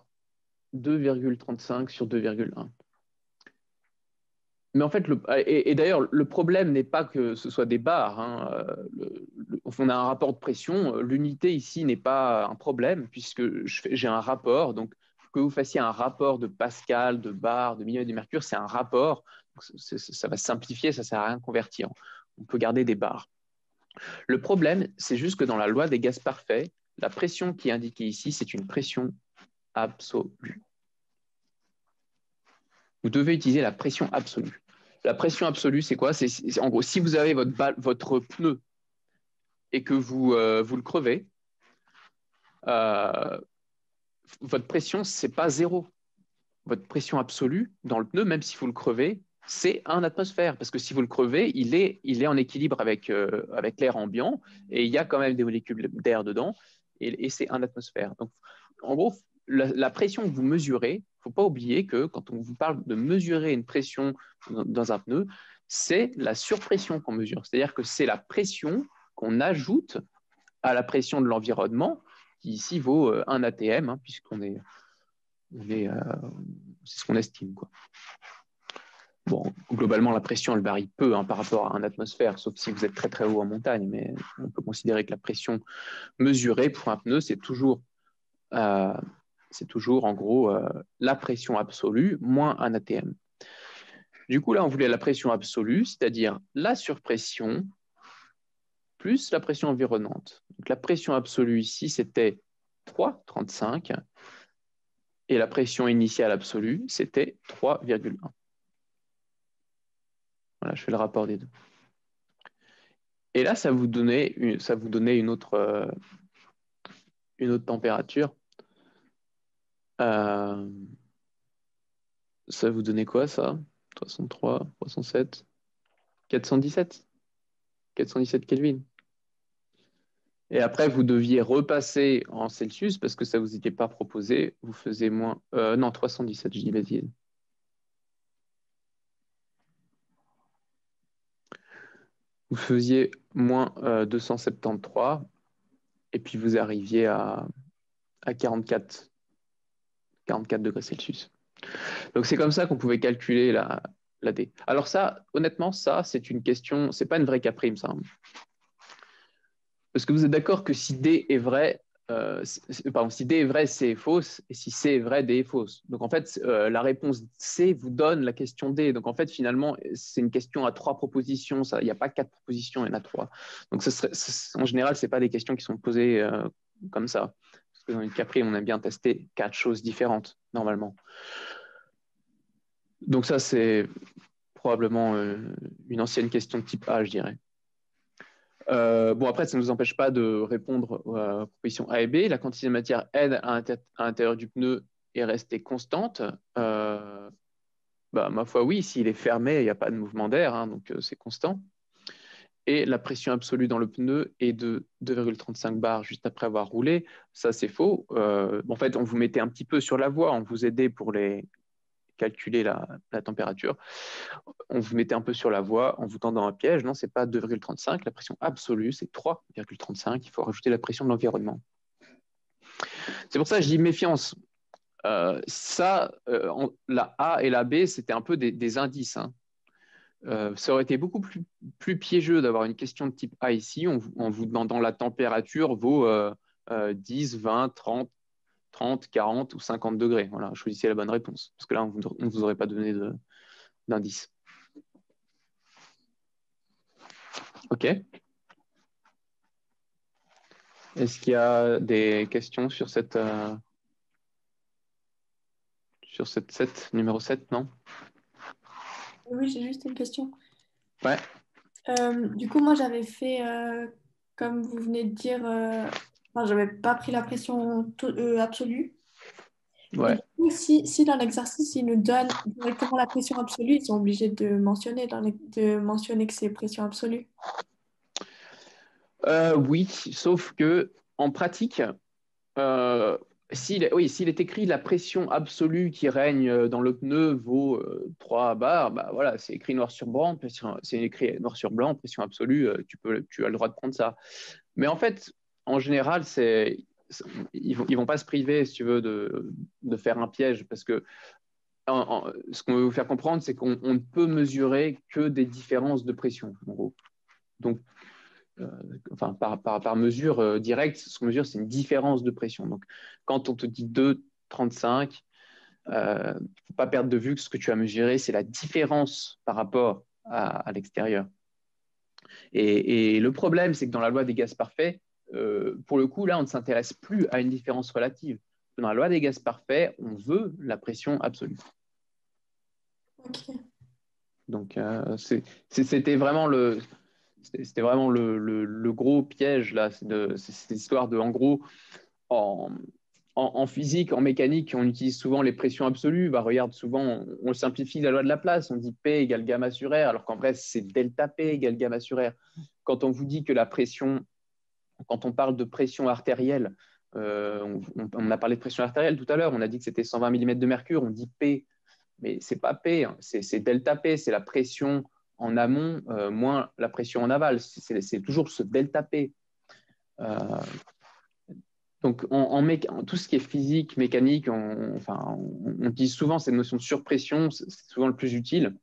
2,35 sur 2,1. Mais en fait, et d'ailleurs, le problème n'est pas que ce soit des barres. Hein. On a un rapport de pression. L'unité ici n'est pas un problème puisque j'ai un rapport. Donc, que vous fassiez un rapport de Pascal, de bar, de millimètre de mercure, c'est un rapport. Donc, ça va simplifier, ça ne sert à rien de convertir. On peut garder des barres. Le problème, c'est juste que dans la loi des gaz parfaits, la pression qui est indiquée ici, c'est une pression absolue. Vous devez utiliser la pression absolue. La pression absolue, c'est quoi? C'est en gros, si vous avez votre pneu et que vous le crevez, votre pression, ce n'est pas zéro. Votre pression absolue dans le pneu, même si vous le crevez, c'est 1 atmosphère. Parce que si vous le crevez, il est en équilibre avec l'air ambiant et il y a quand même des molécules d'air dedans et c'est 1 atmosphère. Donc, en gros, la pression que vous mesurez, il ne faut pas oublier que quand on vous parle de mesurer une pression dans un pneu, c'est la surpression qu'on mesure. C'est-à-dire que c'est la pression qu'on ajoute à la pression de l'environnement, qui ici vaut 1 atm, hein, puisqu'on est, c'est ce qu'on estime, quoi. Bon, globalement, la pression, elle varie peu par rapport à 1 atmosphère, sauf si vous êtes très très haut en montagne, mais on peut considérer que la pression mesurée pour un pneu, c'est toujours en gros la pression absolue moins 1 atm. Du coup, là, on voulait la pression absolue, c'est-à-dire la surpression plus la pression environnante. Donc, la pression absolue ici, c'était 3,35 et la pression initiale absolue, c'était 3,1. Voilà, je fais le rapport des deux. Et là, ça vous donnait une autre température. Ça vous donnait quoi, ça? 303, 307, 417 Kelvin. Et après, vous deviez repasser en Celsius parce que ça ne vous était pas proposé. Vous faisiez moins... non, 317, je dis bêtise. Vous faisiez moins 273 et puis vous arriviez à 44 degrés Celsius. Donc, c'est comme ça qu'on pouvait calculer la D. Alors ça, honnêtement, ça, c'est une question, c'est pas une vraie K', ça. Parce que vous êtes d'accord que si D est vrai, si D est vrai, C est fausse, et si C est vrai, D est fausse. Donc en fait, la réponse C vous donne la question D. Donc en fait, finalement, c'est une question à 3 propositions. Il n'y a pas 4 propositions, il y en a 3. Donc en général, ce n'est pas des questions qui sont posées comme ça. Parce que dans une K', on aime bien tester 4 choses différentes, normalement. Donc ça, c'est probablement une ancienne question de type A, je dirais. Bon, après, ça ne nous empêche pas de répondre aux propositions A et B. La quantité de matière N à l'intérieur du pneu est restée constante. Ma foi, oui, s'il est fermé, il n'y a pas de mouvement d'air, donc c'est constant. Et la pression absolue dans le pneu est de 2,35 bars juste après avoir roulé. Ça, c'est faux. En fait, on vous mettait un petit peu sur la voie, on vous aidait pour calculer la température. On vous mettait un peu sur la voie en vous tendant un piège. Non, ce n'est pas 2,35. La pression absolue, c'est 3,35. Il faut rajouter la pression de l'environnement. C'est pour ça que je dis méfiance. La A et la B, c'était un peu des indices. Ça aurait été beaucoup plus piégeux d'avoir une question de type A ici, en vous demandant la température vaut 10, 20, 30, 40 ou 50 degrés. Voilà, choisissez la bonne réponse. Parce que là, on ne vous aurait pas donné d'indice. OK. Est-ce qu'il y a des questions sur cette numéro 7, non? Oui, j'ai juste une question. Ouais. Du coup, moi, j'avais fait, comme vous venez de dire, j'avais pas pris la pression absolue. Ouais. Et du coup, si dans l'exercice, ils nous donnent directement la pression absolue, ils sont obligés de mentionner, que c'est pression absolue. Oui, sauf que en pratique, s'il est écrit la pression absolue qui règne dans le pneu vaut 3 bars, bah voilà, c'est écrit noir sur blanc, c'est écrit noir sur blanc, pression absolue, tu as le droit de prendre ça. Mais en fait, en général, ils vont pas se priver, si tu veux, de faire un piège, parce que ce qu'on veut vous faire comprendre, c'est qu'on ne peut mesurer que des différences de pression, en gros. Donc, par mesure directe, ce qu'on mesure, c'est une différence de pression. Donc, quand on te dit 2,35, il ne faut pas perdre de vue que ce que tu as mesuré, c'est la différence par rapport à l'extérieur. Et le problème, c'est que dans la loi des gaz parfaits, pour le coup, là, on ne s'intéresse plus à une différence relative. Dans la loi des gaz parfaits, on veut la pression absolue. Ok. Donc, c'était vraiment le gros piège, là, cette histoire de, en gros, en physique, en mécanique, on utilise souvent les pressions absolues. Bah, regarde, souvent, on simplifie la loi de Laplace. On dit P égale gamma sur R, alors qu'en vrai, c'est delta P égale gamma sur R. Quand on vous dit que la pression, quand on parle de pression artérielle, on a parlé de pression artérielle tout à l'heure, on a dit que c'était 120 mm de mercure, on dit P, mais ce n'est pas P, hein, c'est delta P, c'est la pression en amont moins la pression en aval. C'est toujours ce delta P. Donc, tout ce qui est physique, mécanique, on utilise souvent cette notion de surpression, c'est souvent le plus utile.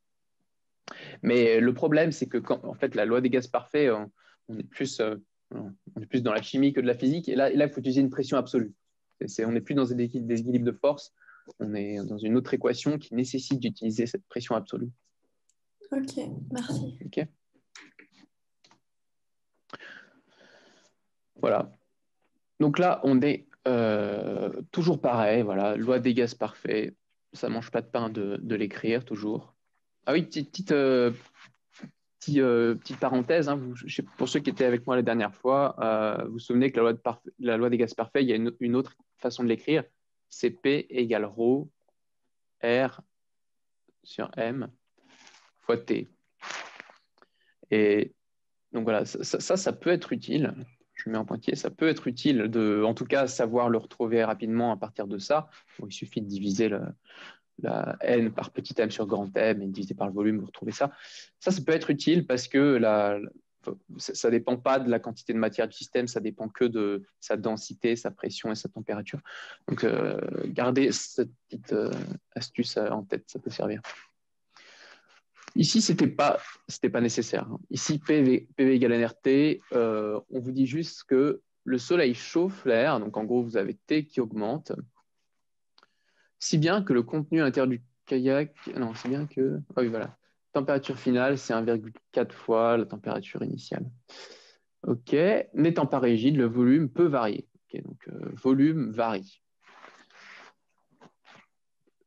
Mais le problème, c'est que en fait, la loi des gaz parfaits, on est plus dans la chimie que de la physique. Et là, il faut utiliser une pression absolue. On n'est plus dans des équilibres de force, on est dans une autre équation qui nécessite d'utiliser cette pression absolue. Ok, merci. Ok. Voilà. Donc là, on est toujours pareil, voilà, loi des gaz parfaits, ça ne mange pas de pain de l'écrire toujours. Ah oui, petite parenthèse, hein, pour ceux qui étaient avec moi la dernière fois, vous vous souvenez que la loi des gaz parfaits, il y a une autre façon de l'écrire, c'est P égale ρ R sur M fois T. Et donc voilà, ça peut être utile. Je mets en pointillé, ça peut être utile de, en tout cas, savoir le retrouver rapidement à partir de ça. Bon, il suffit de diviser la n par petit m sur grand M et diviser par le volume, vous retrouvez ça. Ça peut être utile parce que ça ne dépend pas de la quantité de matière du système, ça dépend que de sa densité, sa pression et sa température. Donc, gardez cette petite astuce en tête, ça peut servir. Ici, ce n'était pas nécessaire. Ici, PV égale nRT, on vous dit juste que le soleil chauffe l'air, donc en gros, vous avez T qui augmente, si bien que le contenu à l'intérieur du kayak, non, si bien que, ah oui, voilà, température finale, c'est 1,4 fois la température initiale. OK, n'étant pas rigide, le volume peut varier. OK, donc, volume varie.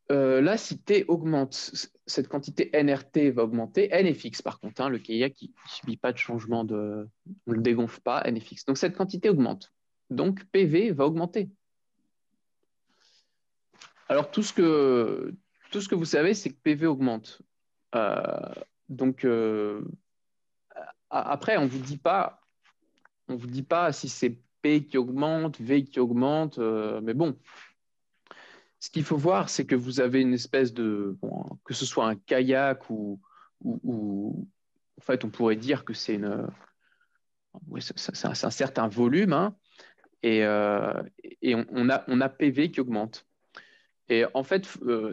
Là, si T augmente, cette quantité nRT va augmenter. N est fixe, par contre. Hein, le kayak, il ne subit pas de changement on ne le dégonfle pas, N est fixe. Donc, cette quantité augmente. Donc, PV va augmenter. Alors, tout ce que vous savez, c'est que PV augmente. Donc, après, on ne vous dit pas si c'est P qui augmente, V qui augmente, mais bon. Ce qu'il faut voir, c'est que vous avez une espèce de, que ce soit un kayak ou en fait, on pourrait dire que c'est un certain volume, hein, et on a PV qui augmente. Et en fait,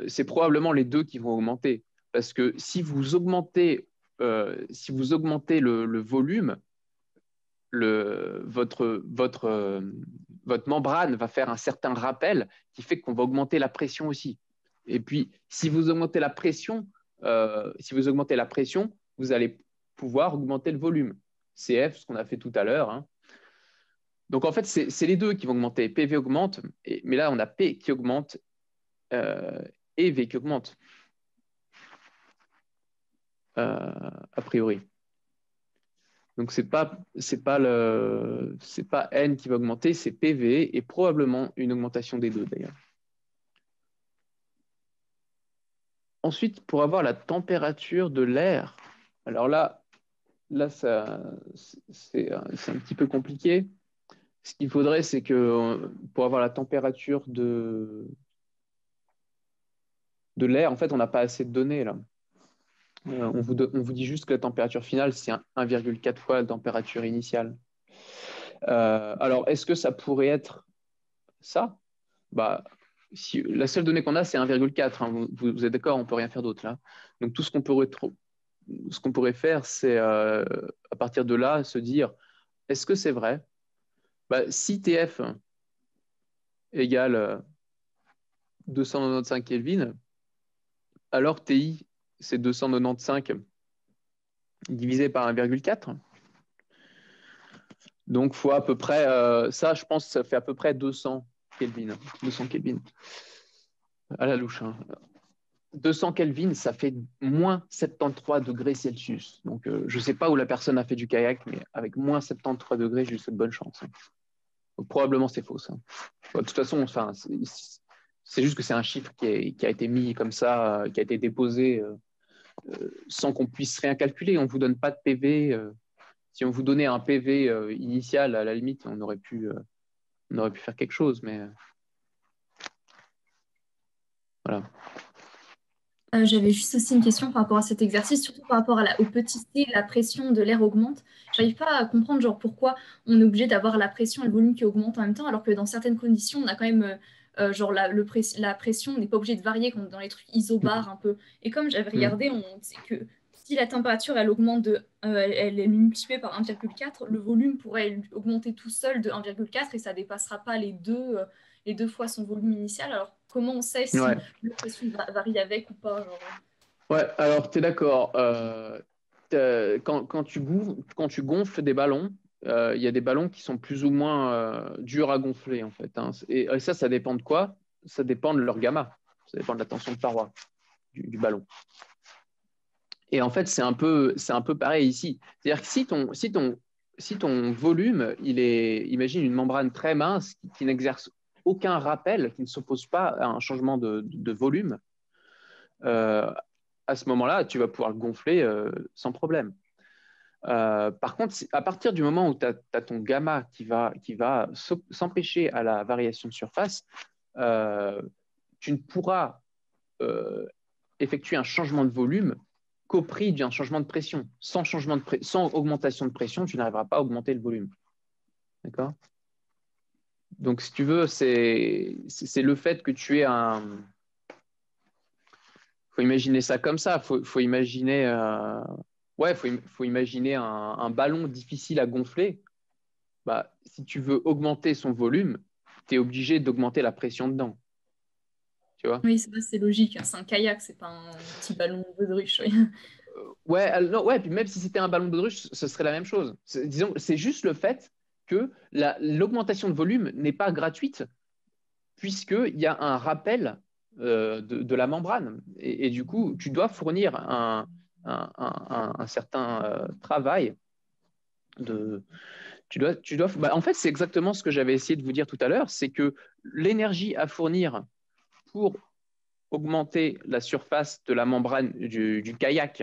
c'est probablement les deux qui vont augmenter, parce que si vous augmentez le volume, votre membrane va faire un certain rappel qui fait qu'on va augmenter la pression aussi. Et puis, si vous augmentez la pression, vous allez pouvoir augmenter le volume. CF, ce qu'on a fait tout à l'heure. Hein. Donc, en fait, c'est les deux qui vont augmenter. PV augmente, mais là, on a P qui augmente et V qui augmente, a priori. Donc, ce n'est pas N qui va augmenter, c'est PV et probablement une augmentation des deux d'ailleurs. Ensuite, pour avoir la température de l'air, alors là c'est un petit peu compliqué. Ce qu'il faudrait, c'est que pour avoir la température de l'air, en fait, on n'a pas assez de données là. On vous dit juste que la température finale, c'est 1,4 fois la température initiale. Alors, est-ce que ça pourrait être ça? Bah, la seule donnée qu'on a, c'est 1,4. Hein. Vous êtes d'accord, on ne peut rien faire d'autre là. Donc, tout ce qu'on pourrait faire, c'est à partir de là, se dire, est-ce que c'est vrai? Bah, si TF égale 295 Kelvin, alors TI, c'est 295 divisé par 1,4. Donc, faut à peu près, ça, je pense, ça fait à peu près 200 Kelvin. 200 Kelvin. À la louche. Hein. 200 Kelvin, ça fait moins 73 degrés Celsius. Donc, je ne sais pas où la personne a fait du kayak, mais avec moins 73 degrés, j'ai eu cette bonne chance. Hein. Donc, probablement, c'est faux, ça. Bon, de toute façon, enfin, c'est juste que c'est un chiffre qui a été mis comme ça, qui a été déposé sans qu'on puisse rien calculer. On ne vous donne pas de PV. Si on vous donnait un PV initial, à la limite, on aurait pu faire quelque chose, mais voilà. J'avais juste aussi une question par rapport à cet exercice, surtout par rapport au petit c, la pression de l'air augmente. J'arrive pas à comprendre genre pourquoi on est obligé d'avoir la pression et le volume qui augmentent en même temps, alors que dans certaines conditions, on a quand même genre la pression n'est pas obligée de varier comme dans les trucs isobars un peu. Et comme j'avais regardé, on sait que si la température elle augmente elle est multipliée par 1,4, le volume pourrait augmenter tout seul de 1,4 et ça dépassera pas les deux fois son volume initial. Alors comment on sait si Ouais. la pression varie avec ou pas genre. Ouais, alors tu es d'accord. Quand tu gonfles des ballons, il y a des ballons qui sont plus ou moins durs à gonfler, en fait. Hein. Et ça dépend de quoi? Ça dépend de leur gamma. Ça dépend de la tension de paroi du ballon. Et en fait, c'est un peu pareil ici. C'est-à-dire que si ton volume, imagine une membrane très mince qui n'exerce aucun rappel, qui ne s'oppose pas à un changement de volume, à ce moment-là, tu vas pouvoir le gonfler sans problème. Par contre, à partir du moment où tu as ton gamma qui va s'empêcher à la variation de surface, tu ne pourras effectuer un changement de volume qu'au prix d'un changement de pression. Sans augmentation de pression, tu n'arriveras pas à augmenter le volume. D'accord? Donc, si tu veux, c'est le fait que tu aies un... Il faut imaginer ça comme ça. Faut imaginer... faut imaginer un ballon difficile à gonfler. Bah, si tu veux augmenter son volume, tu es obligé d'augmenter la pression dedans. Tu vois? Oui, c'est logique, hein, c'est un kayak, c'est pas un petit ballon de baudruche. Oui. Non, ouais, puis même si c'était un ballon de baudruche, ce serait la même chose. Disons, c'est juste le fait que l'augmentation de volume n'est pas gratuite, puisqu'il y a un rappel de la membrane. Et du coup, tu dois fournir un certain travail de, en fait, c'est exactement ce que j'avais essayé de vous dire tout à l'heure, c'est que l'énergie à fournir pour augmenter la surface de la membrane du kayak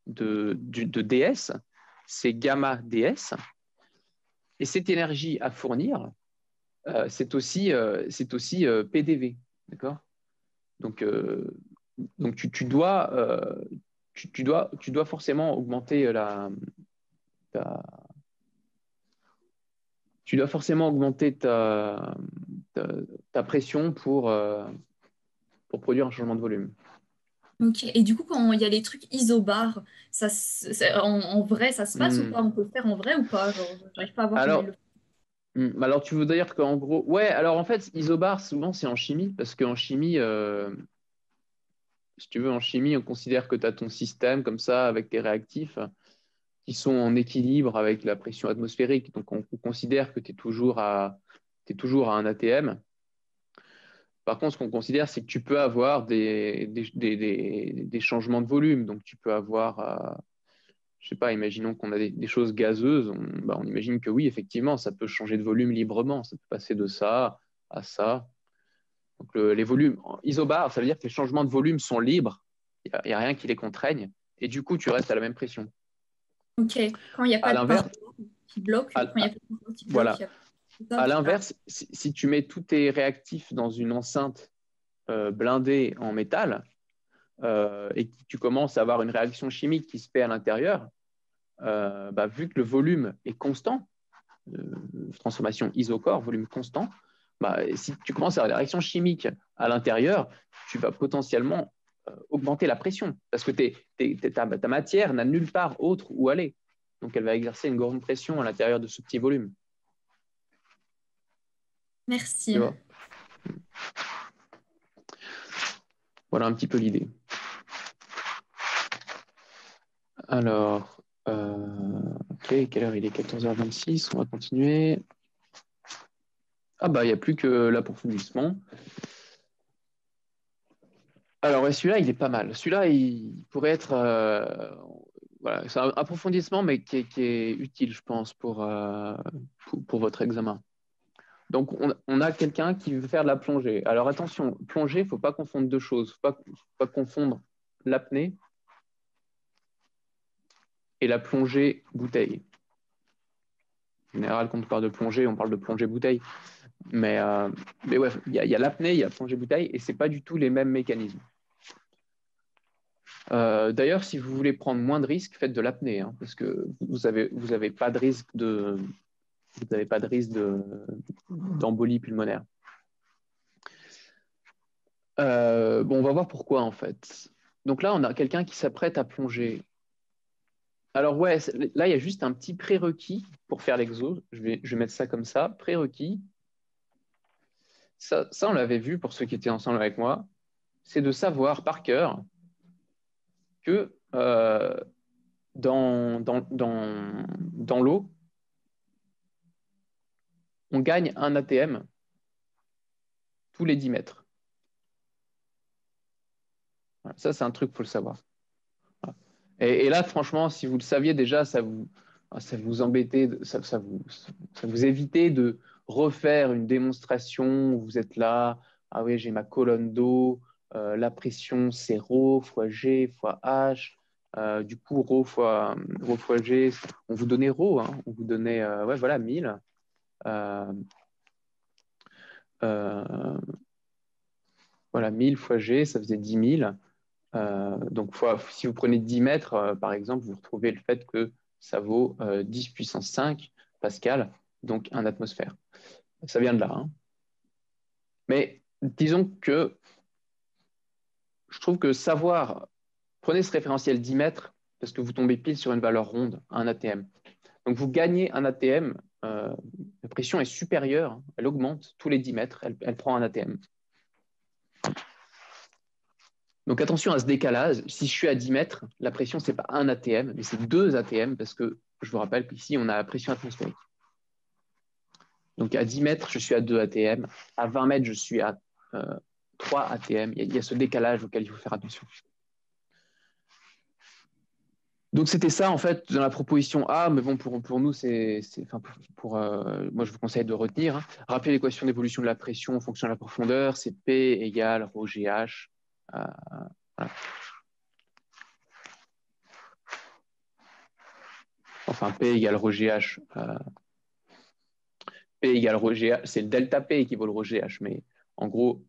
de DS, c'est gamma DS. Et cette énergie à fournir, c'est aussi PDV. D'accord? Donc tu dois forcément augmenter tu dois forcément augmenter ta pression pour produire un changement de volume. Ok, et du coup, quand il y a les trucs isobars, en vrai, ça se passe ou pas? On peut le faire en vrai ou pas? Genre, j'arrive pas à voir comment ils le font. Alors, tu veux dire qu'en gros, ouais, alors en fait, isobar, souvent, c'est en chimie, parce qu'en chimie, si tu veux, en chimie, on considère que tu as ton système comme ça, avec tes réactifs, qui sont en équilibre avec la pression atmosphérique. Donc, on considère que tu es toujours à un ATM. Par contre, ce qu'on considère, c'est que tu peux avoir des changements de volume. Donc, tu peux avoir, je sais pas, imaginons qu'on a des choses gazeuses. On imagine que oui, effectivement, ça peut changer de volume librement. Ça peut passer de ça à ça. Donc, les volumes isobars, ça veut dire que les changements de volume sont libres. Il n'y a rien qui les contraigne. Et du coup, tu restes à la même pression. Ok, quand il n'y a À pas de l'inverse, paroi qui bloque, quand il n'y a pas de paroi qui bloque, voilà. il y a ça, À l'inverse, si tu mets tous tes réactifs dans une enceinte blindée en métal et que tu commences à avoir une réaction chimique qui se fait à l'intérieur, vu que le volume est constant, transformation isochore, volume constant, si tu commences à avoir des réactions chimiques à l'intérieur, tu vas potentiellement augmenter la pression parce que ta matière n'a nulle part autre où aller. Donc, elle va exercer une grande pression à l'intérieur de ce petit volume. Merci. Tu vois? Voilà un petit peu l'idée. Alors, ok, quelle heure il est? 14h26, on va continuer. Ah bah, il n'y a plus que l'approfondissement. Alors, ouais, celui-là, il est pas mal. Celui-là, il pourrait être... voilà, c'est un approfondissement, mais qui est utile, je pense, pour votre examen. Donc, on a quelqu'un qui veut faire de la plongée. Alors, attention, plongée, il ne faut pas confondre deux choses. Il ne faut pas confondre l'apnée et la plongée bouteille. En général, quand on parle de plongée, on parle de plongée bouteille. Mais ouais, il y a l'apnée, il y a la plongée bouteille, et ce n'est pas du tout les mêmes mécanismes. D'ailleurs, si vous voulez prendre moins de risques, faites de l'apnée, hein, parce que vous avez pas de risque d'embolie pulmonaire. Bon, on va voir pourquoi en fait. Donc là, on a quelqu'un qui s'apprête à plonger. Alors ouais, là, il y a juste un petit prérequis pour faire l'exo. Je vais mettre ça comme ça, prérequis. Ça, on l'avait vu pour ceux qui étaient ensemble avec moi. C'est de savoir par cœur que dans l'eau, on gagne un ATM tous les 10 mètres. Voilà, ça, c'est un truc, il faut le savoir. Voilà. Et là, franchement, si vous le saviez déjà, ça vous embêtait, ça vous évitait de refaire une démonstration où vous êtes là, ah oui, j'ai ma colonne d'eau, la pression, c'est ρ fois G fois H. Du coup, ρ fois G, on vous donnait ρ, hein, on vous donnait ouais, voilà, 1000. Voilà, 1000 fois G, ça faisait 10 000. Donc, si vous prenez 10 mètres, par exemple, vous retrouvez le fait que ça vaut 10 puissance 5 pascal, donc un atmosphère. Ça vient de là. Hein. Mais disons que je trouve que prenez ce référentiel 10 mètres, parce que vous tombez pile sur une valeur ronde, un ATM. Donc, vous gagnez un ATM, la pression est supérieure, elle augmente tous les 10 mètres, elle prend un ATM. Donc attention à ce décalage. Si je suis à 10 mètres, la pression, ce n'est pas un ATM, mais c'est 2 ATM, parce que je vous rappelle qu'ici, on a la pression atmosphérique. Donc à 10 mètres, je suis à 2 ATM. À 20 mètres, je suis à 3 ATM. Il y a ce décalage auquel il faut faire attention. Donc c'était ça, en fait, dans la proposition A, mais bon, pour nous, moi, je vous conseille de retenir. Hein. Rappelez l'équation d'évolution de la pression en fonction de la profondeur, c'est P égale ρGH. Voilà. Enfin, P égale ρGH. P égale ρGH, c'est le delta P qui vaut le ρGH, mais en gros,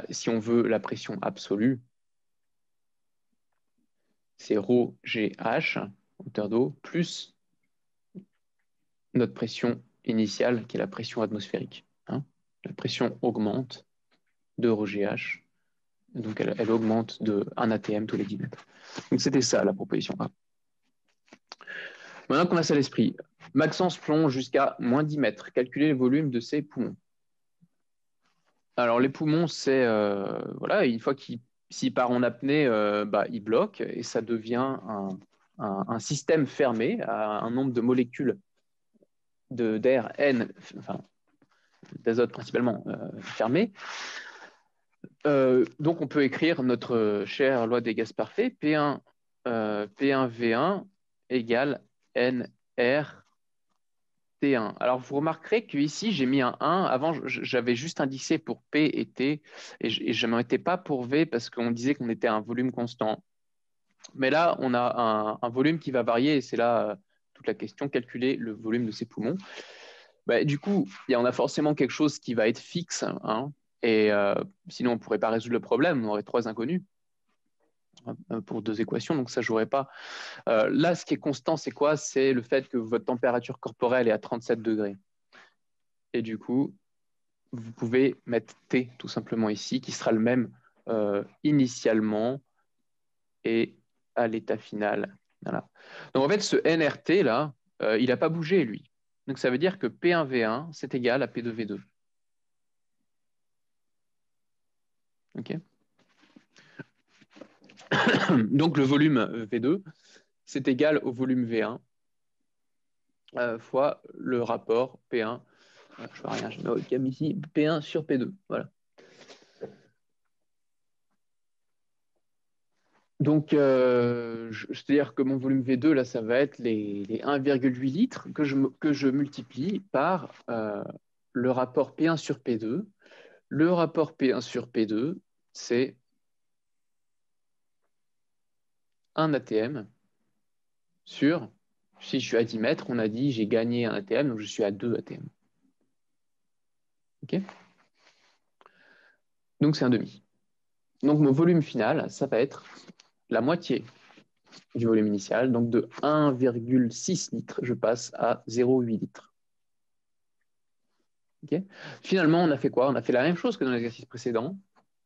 si on veut la pression absolue, c'est ρGH, hauteur d'eau, plus notre pression initiale, qui est la pression atmosphérique. Hein. La pression augmente de ρGH, donc elle augmente de 1 ATM tous les 10 mètres. Donc c'était ça la proposition A. Maintenant qu'on a ça à l'esprit, Maxence plonge jusqu'à moins 10 mètres. Calculer le volume de ses poumons. Alors les poumons, c'est voilà, une fois s'il part en apnée, il bloque et ça devient un système fermé à un nombre de molécules d'air N, enfin d'azote principalement fermé. Donc on peut écrire notre chère loi des gaz parfaits, P1V1 égale NR T1. Alors, vous remarquerez qu'ici, j'ai mis un 1. Avant, j'avais juste indexé pour P et T, et je n'en étais pas pour V parce qu'on disait qu'on était à un volume constant. Mais là, on a un volume qui va varier, et c'est là toute la question, calculer le volume de ses poumons. Du coup, on a forcément quelque chose qui va être fixe, hein, et sinon, on ne pourrait pas résoudre le problème, on aurait 3 inconnus pour 2 équations, donc ça ne jouerait pas. Là, ce qui est constant, c'est quoi? C'est le fait que votre température corporelle est à 37 degrés. Et du coup, vous pouvez mettre T tout simplement ici, qui sera le même initialement et à l'état final. Voilà. Donc en fait, ce NRT là, il n'a pas bougé lui. Donc ça veut dire que P1V1, c'est égal à P2V2. OK. Donc le volume V2, c'est égal au volume V1 fois le rapport P1. Je ne vois rien, je mets au cam ici, P1 sur P2. Voilà. Donc, c'est-à-dire que mon volume V2, là, ça va être les 1,8 litres que je multiplie par le rapport P1 sur P2. Le rapport P1 sur P2, c'est 1 ATM sur, si je suis à 10 mètres, on a dit j'ai gagné 1 ATM, donc je suis à 2 ATM. OK? Donc, c'est un demi. Donc, mon volume final, ça va être la moitié du volume initial. Donc, de 1,6 litres, je passe à 0,8 litres. Okay. Finalement, on a fait quoi? On a fait la même chose que dans l'exercice précédent.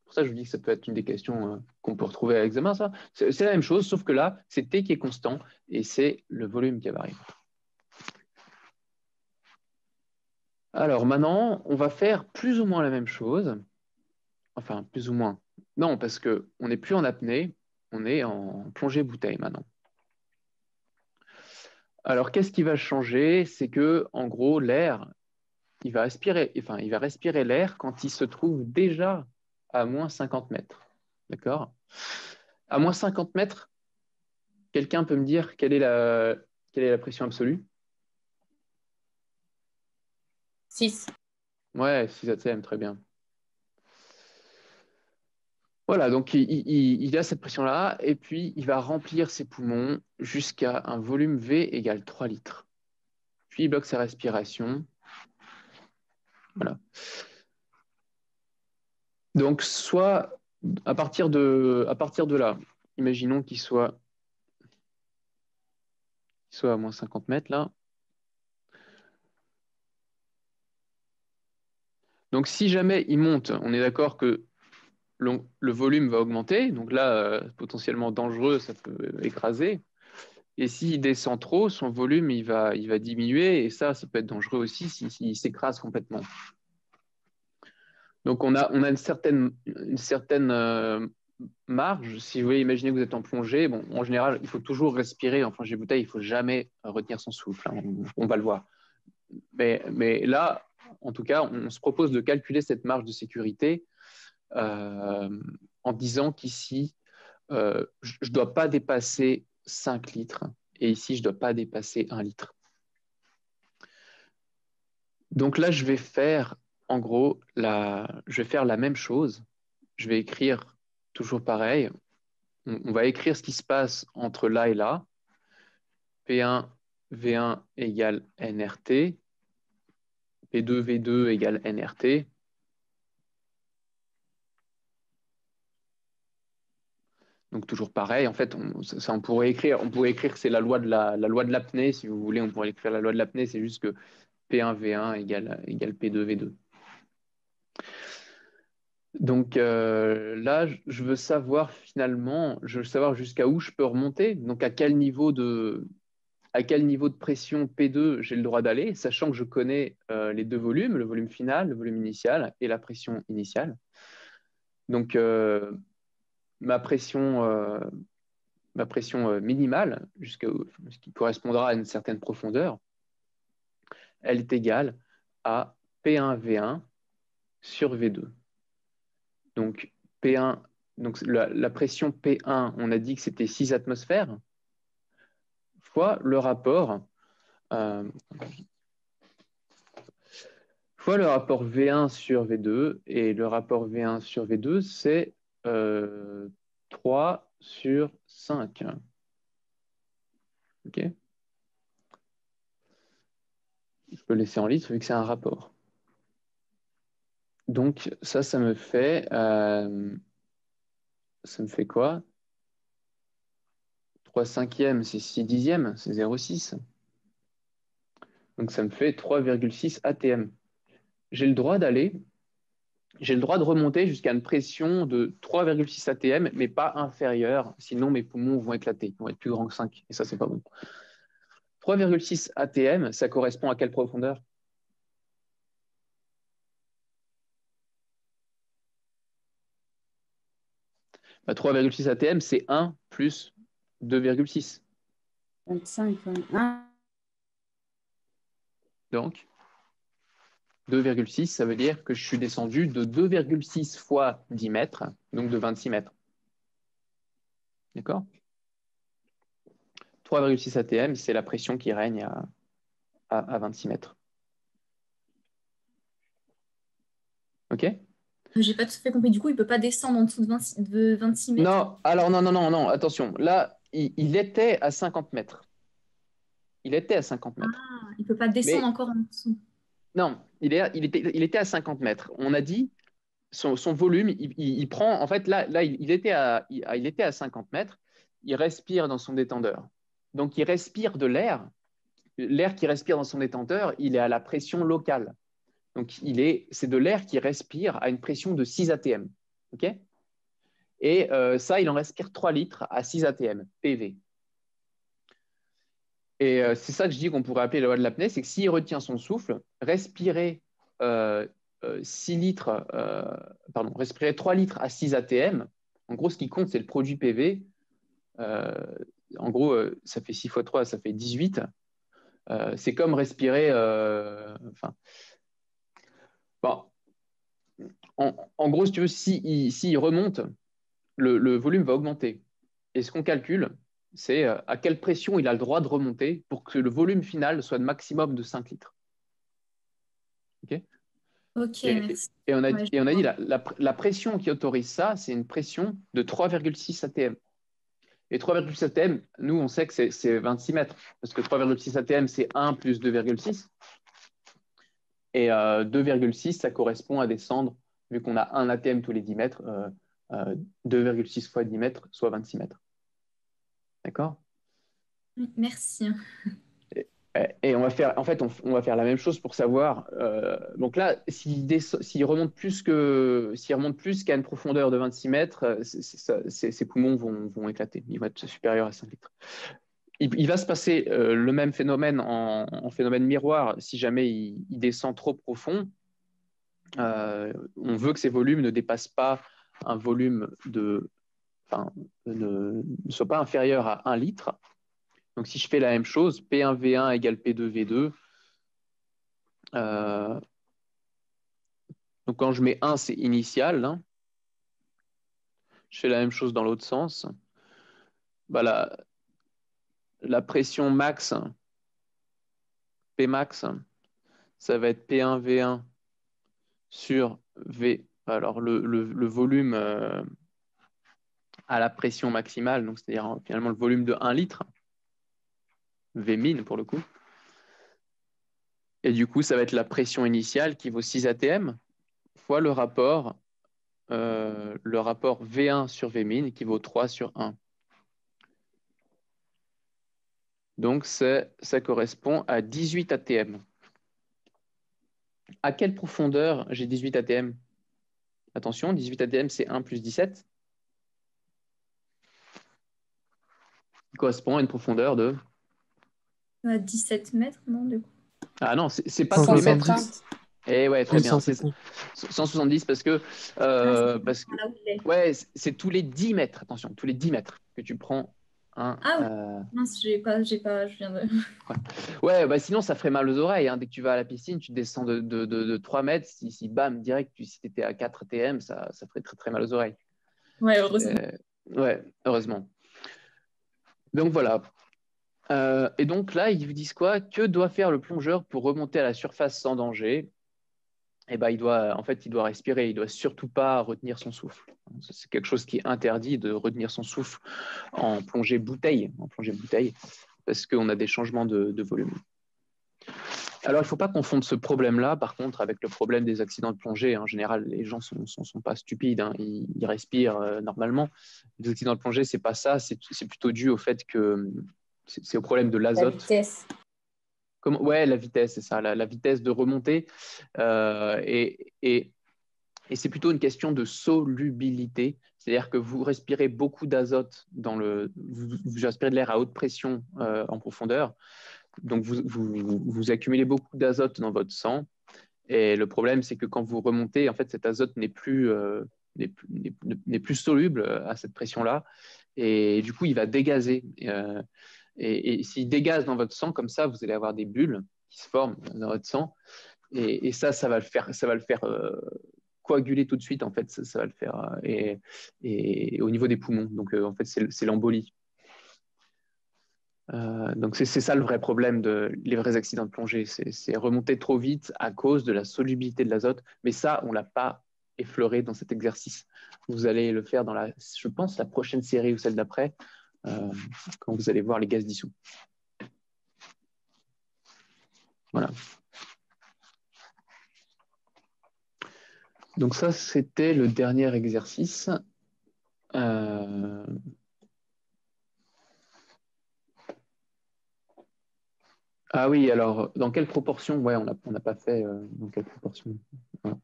Pour ça, je vous dis que ça peut être une des questions qu'on peut retrouver à l'examen, ça. C'est la même chose, sauf que là, c'est T qui est constant et c'est le volume qui varie. Alors maintenant, on va faire plus ou moins la même chose. Enfin, plus ou moins. Non, parce qu'on n'est plus en apnée, on est en plongée bouteille maintenant. Alors, qu'est-ce qui va changer? C'est que, en gros, l'air, il va respirer l'air quand il se trouve déjà à moins 50 mètres. D'accord? À moins 50 mètres, quelqu'un peut me dire quelle est la pression absolue? 6. Ouais, 6 atm, très bien. Voilà, donc il a cette pression-là, et puis il va remplir ses poumons jusqu'à un volume V égale 3 litres. Puis il bloque sa respiration. Voilà. Donc, soit à partir de là, imaginons qu'il soit à moins 50 mètres là. Donc, si jamais il monte, on est d'accord que le volume va augmenter. Donc là, potentiellement dangereux, ça peut écraser. Et s'il descend trop, son volume, il va diminuer. Et ça peut être dangereux aussi s'il s'écrase complètement. Donc, on a une certaine marge. Si vous voulez imaginer que vous êtes en plongée, bon, en général, il faut toujours respirer. En plongée bouteille, il ne faut jamais retenir son souffle. Hein. On va le voir. Mais là, en tout cas, on se propose de calculer cette marge de sécurité en disant qu'ici, je ne dois pas dépasser 5 litres et ici, je ne dois pas dépasser 1 litre. Donc là, je vais faire, en gros, je vais faire la même chose. Je vais écrire toujours pareil. On va écrire ce qui se passe entre là et là. P1, V1 égale nRT. P2, V2 égale nRT. Donc toujours pareil, en fait, on pourrait écrire que c'est la loi de l'apnée, si vous voulez, on pourrait écrire la loi de l'apnée, c'est juste que P1V1 égale P2V2. Donc là, je veux savoir finalement, je veux savoir jusqu'à où je peux remonter, donc à quel niveau de pression P2 j'ai le droit d'aller, sachant que je connais les deux volumes, le volume final, le volume initial et la pression initiale. Donc ma pression minimale, ce qui correspondra à une certaine profondeur, elle est égale à P1V1 sur V2. Donc, P1, donc la pression P1, on a dit que c'était 6 atmosphères, fois le rapport, V1 sur V2, et le rapport V1 sur V2, c'est 3 sur 5. OK. Je peux laisser en litres vu que c'est un rapport. Donc, ça me fait quoi? 3 cinquièmes, c'est 6 dixièmes, c'est 0,6. Donc, ça me fait 3,6 ATM. J'ai le droit de remonter jusqu'à une pression de 3,6 ATM, mais pas inférieure, sinon mes poumons vont éclater, ils vont être plus grands que 5, et ça, c'est pas bon. 3,6 ATM, ça correspond à quelle profondeur? Bah, 3,6 ATM, c'est 1 plus 2,6. 25. 1. Donc, 2,6, ça veut dire que je suis descendu de 2,6 fois 10 mètres, donc de 26 mètres. D'accord? 3,6 ATM, c'est la pression qui règne à 26 mètres. OK? J'ai pas tout à fait compris. Du coup, il peut pas descendre en dessous de 26 mètres. Non, alors non, attention. Là, il était à 50 mètres. Il était à 50 mètres. Ah, il peut pas descendre Mais encore en dessous. non, il était à 50 mètres. On a dit son volume, il prend, en fait, là il était à 50 mètres. Il respire dans son détendeur. Donc, il respire de l'air. L'air qui respire dans son détendeur, il est à la pression locale. Donc, c'est de l'air qui respire à une pression de 6 ATM. OK? Et ça, il en respire 3 litres à 6 ATM, PV. Et c'est ça que je dis qu'on pourrait appeler la loi de l'apnée, c'est que s'il retient son souffle, respirer 6 litres, respirer 3 litres à 6 ATM, en gros, ce qui compte, c'est le produit PV. En gros, ça fait 6 fois 3, ça fait 18. C'est comme respirer. Bon, en gros, si tu veux, s'il remonte, le volume va augmenter. Et ce qu'on calcule, c'est à quelle pression il a le droit de remonter pour que le volume final soit de maximum de 5 litres. OK? Ok, Et, merci. et on a, Ouais, je et on a dit vois. la pression qui autorise ça, c'est une pression de 3,6 ATM. Et 3,6 ATM, nous, on sait que c'est 26 mètres, parce que 3,6 ATM, c'est 1 plus 2,6. Et 2,6, ça correspond à descendre, vu qu'on a 1 ATM tous les 10 mètres, 2,6 fois 10 mètres, soit 26 mètres. D'accord? Oui, merci. Et on va faire, en fait, on va faire la même chose pour savoir. Donc là, s'il remonte plus qu'à une profondeur de 26 mètres, ses poumons vont éclater. Ils vont être supérieurs à 5 litres. Il va se passer le même phénomène en phénomène miroir si jamais il descend trop profond. On veut que ces volumes ne dépassent pas un volume ne soit pas inférieur à 1 litre. Donc, si je fais la même chose, P1V1 égale P2V2. Donc, quand je mets 1, c'est initial. Hein. Je fais la même chose dans l'autre sens. Bah, la pression max, Pmax, ça va être P1V1 sur V. Alors, le volume à la pression maximale, donc c'est-à-dire finalement le volume de 1 litre, V min pour le coup. Et du coup, ça va être la pression initiale qui vaut 6 ATM fois le rapport V1 sur V min qui vaut 3 sur 1. Donc, ça correspond à 18 ATM. À quelle profondeur j'ai 18 ATM? Attention, 18 ATM, c'est 1 plus 17. Qui correspond à une profondeur de... 17 mètres, non, du coup. Ah non, c'est pas tous les mètres. 150. Eh ouais, très bien. C'est 150. 170 parce que, Là où il est. ouais, c'est tous les 10 mètres, attention, tous les 10 mètres que tu prends un. Ah oui, mince, je viens de. Ouais, bah sinon ça ferait mal aux oreilles. Hein. Dès que tu vas à la piscine, tu descends de 3 mètres. Si bam, direct, si tu étais à 4 TM, ça ferait très très mal aux oreilles. Ouais, heureusement. Ouais, heureusement. Donc voilà. Et donc là, ils vous disent quoi? Que doit faire le plongeur pour remonter à la surface sans danger? Eh ben, il doit respirer, il ne doit surtout pas retenir son souffle. C'est quelque chose qui est interdit de retenir son souffle en plongée bouteille, parce qu'on a des changements de volume. Alors, il ne faut pas confondre ce problème-là, par contre, avec le problème des accidents de plongée. En général, les gens ne sont pas stupides, hein. Ils respirent normalement. Les accidents de plongée, ce n'est pas ça, c'est plutôt dû au fait que c'est au problème de La l'azote. vitesse. Ouais, la vitesse, c'est ça, la vitesse de remontée. Et c'est plutôt une question de solubilité. C'est-à-dire que vous respirez beaucoup d'azote vous respirez de l'air à haute pression en profondeur. Donc, vous accumulez beaucoup d'azote dans votre sang. Et le problème, c'est que quand vous remontez, en fait, cet azote n'est plus soluble à cette pression-là. Et du coup, il va dégazer. Et s'il dégaze dans votre sang, comme ça, vous allez avoir des bulles qui se forment dans votre sang. Et ça va le faire coaguler tout de suite, en fait, ça va le faire. Et au niveau des poumons, donc en fait, c'est l'embolie. Donc c'est ça le vrai problème les vrais accidents de plongée, c'est remonter trop vite à cause de la solubilité de l'azote, mais ça, on ne l'a pas effleuré dans cet exercice. Vous allez le faire dans je pense, la prochaine série ou celle d'après, quand vous allez voir les gaz dissous. Voilà. Donc ça, c'était le dernier exercice. Ah oui, alors, dans quelle proportion? Ouais, on n'a pas fait dans quelle proportion. Voilà.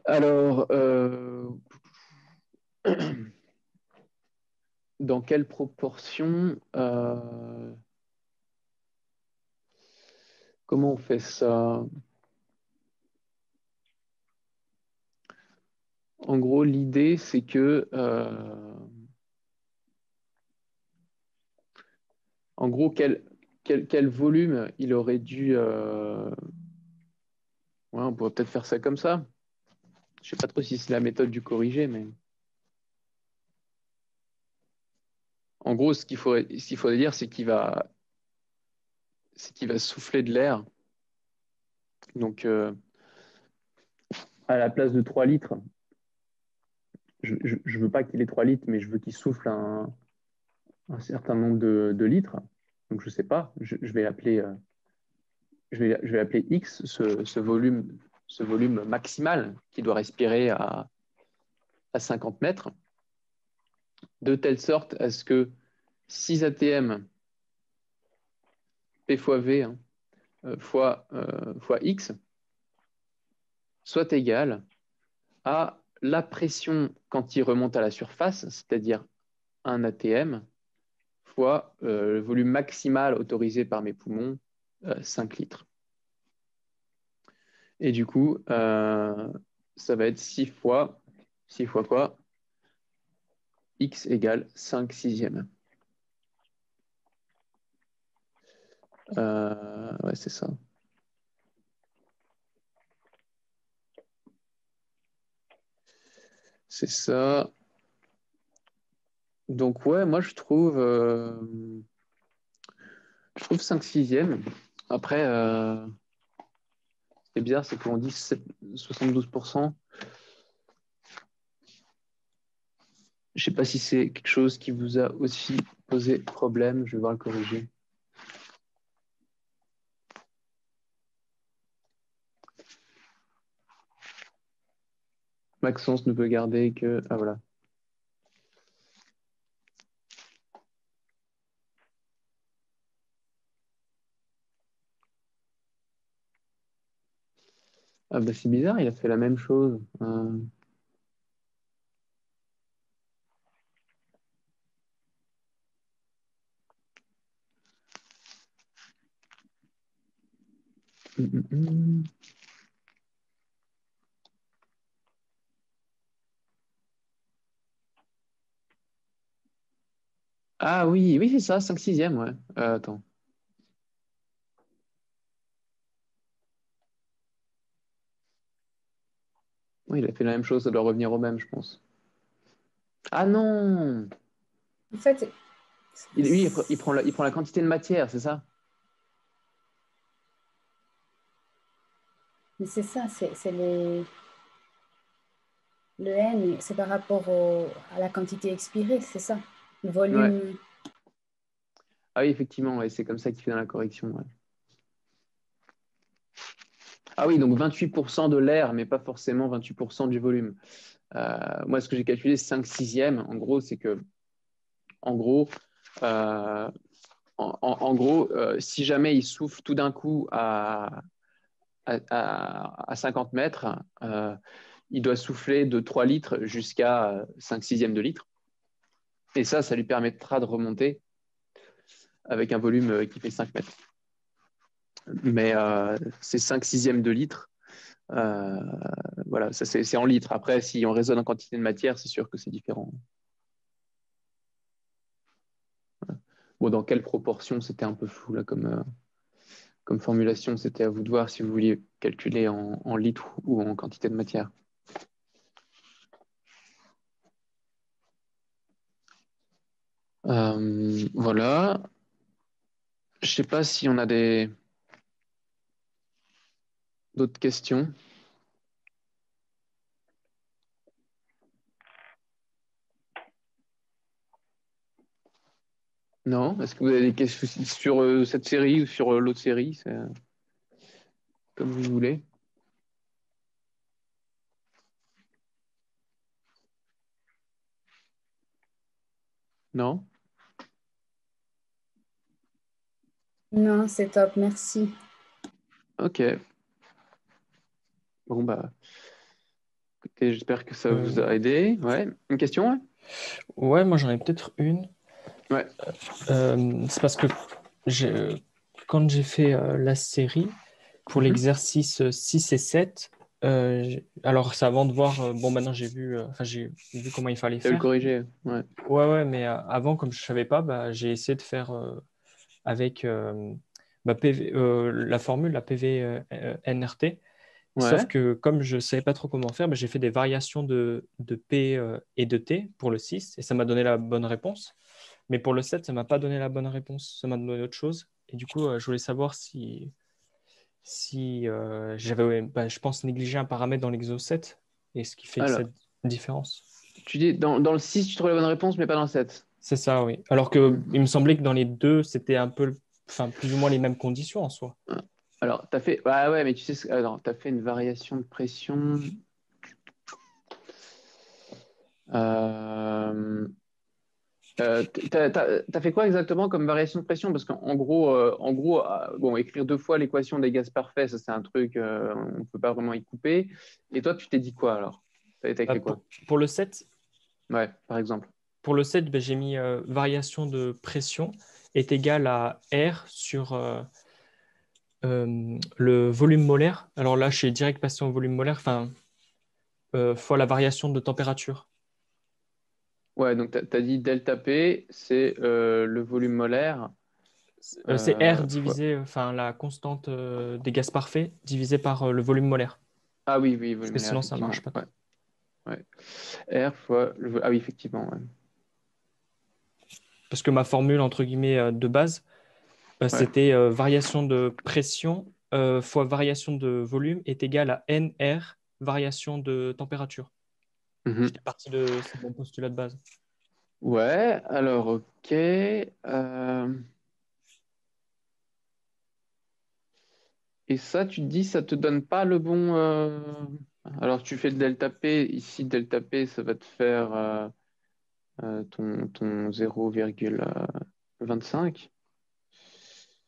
Alors, dans quelle proportion comment on fait ça? En gros, l'idée, c'est que en gros, quel volume il aurait dû... Ouais, on pourrait peut-être faire ça comme ça. Je ne sais pas trop si c'est la méthode du corrigé, mais... En gros, ce qu'il faudrait dire, c'est qu'il va souffler de l'air. Donc, à la place de 3 litres, je ne veux pas qu'il ait 3 litres, mais je veux qu'il souffle un certain nombre de litres. Donc, je ne sais pas, je vais l'appeler X, ce volume maximal qui doit respirer à 50 mètres, de telle sorte à ce que 6 ATM P fois V fois X soit égal à la pression quand il remonte à la surface, c'est-à-dire 1 ATM, fois le volume maximal autorisé par mes poumons, 5 litres. Et du coup, ça va être 6 fois quoi? X égale 5 sixièmes. Ouais, c'est ça. C'est ça. Donc, ouais, moi, je trouve 5 sixièmes. Après, c'est bizarre, c'est qu'on dit 72%. Je ne sais pas si c'est quelque chose qui vous a aussi posé problème. Je vais voir le corriger. Maxence ne peut garder que... Ah, voilà. Ah, bah, c'est bizarre, il a fait la même chose. Ah oui, oui, c'est ça, 5 sixièmes, ouais. Attends. Oui, il a fait la même chose, ça doit revenir au même, je pense. Ah non! En fait, Lui, il prend la quantité de matière, c'est ça? mais c'est ça, c'est le N, c'est par rapport à la quantité expirée, c'est ça. Le Ouais. volume. Ah oui, effectivement, ouais, c'est comme ça qu'il fait dans la correction. Ouais. Ah oui, donc 28% de l'air, mais pas forcément 28% du volume. Moi, ce que j'ai calculé, 5 sixièmes, en gros, c'est que, en gros, si jamais il souffle tout d'un coup à 50 mètres, il doit souffler de 3 litres jusqu'à 5 sixièmes de litre. Et ça lui permettra de remonter avec un volume qui fait 5 mètres. Mais c'est 5 sixièmes de litre. Voilà, ça c'est en litres. Après, si on raisonne en quantité de matière, c'est sûr que c'est différent. Bon, dans quelle proportion, c'était un peu flou là, comme formulation. C'était à vous de voir si vous vouliez calculer en litres ou en quantité de matière. Voilà. Je ne sais pas si on a d'autres questions. Non? Est-ce que vous avez des questions sur cette série ou sur l'autre série? C'est comme vous voulez. Non? Non, c'est top, merci. Ok. Bon, bah, écoutez, j'espère que ça vous a aidé. Ouais. Une question? Ouais. Ouais, moi j'en ai peut-être une. Ouais. C'est parce que quand j'ai fait la série, pour l'exercice 6 et 7, alors c'est avant de voir, bon maintenant j'ai vu comment il fallait Tu as le faire. corriger. Ouais. Ouais, mais avant, comme je ne savais pas, bah, j'ai essayé de faire avec la formule, la PV-NRT. Sauf Ouais. que comme je ne savais pas trop comment faire, bah, j'ai fait des variations de P et de T pour le 6 et ça m'a donné la bonne réponse. Mais pour le 7, ça ne m'a pas donné la bonne réponse, ça m'a donné autre chose. Et du coup, je voulais savoir si j'avais, bah, je pense, négligé un paramètre dans l'exo 7 et ce qui fait que Alors, cette différence. tu dis dans le 6, tu trouves la bonne réponse, mais pas dans le 7. C'est ça, oui. Alors que il me semblait que dans les deux, c'était un peu, enfin, plus ou moins les mêmes conditions en soi. Alors, tu as fait. Ah ouais, mais tu sais, alors, tu as fait une variation de pression. T'as fait quoi exactement comme variation de pression? Parce qu'en gros, bon, écrire 2 fois l'équation des gaz parfaits, ça c'est un truc, on ne peut pas vraiment y couper. Et toi, tu t'es dit quoi alors? T'as Bah, écrit quoi? pour le 7, Ouais, par exemple. bah, j'ai mis variation de pression est égale à R sur le volume molaire. Alors là, je suis direct passé au volume molaire, enfin, fois la variation de température. Ouais, donc tu as dit delta P, c'est le volume molaire. C'est R Fois... divisé, enfin, la constante des gaz parfaits divisé par le volume molaire. Ah oui, oui, Parce volume que molaire, sinon, ça ne effectivement. marche pas Ouais, trop. ouais. R fois Ah oui, effectivement. Ouais. Parce que ma formule, entre guillemets, de base, Ouais. c'était variation de pression fois variation de volume est égale à NR variation de température. Mhm. J'étais parti de ce bon postulat de base. Ouais, alors ok. Et ça, tu te dis, ça te donne pas le bon. Alors, tu fais le delta P. Ici, delta P, ça va te faire ton 0,25.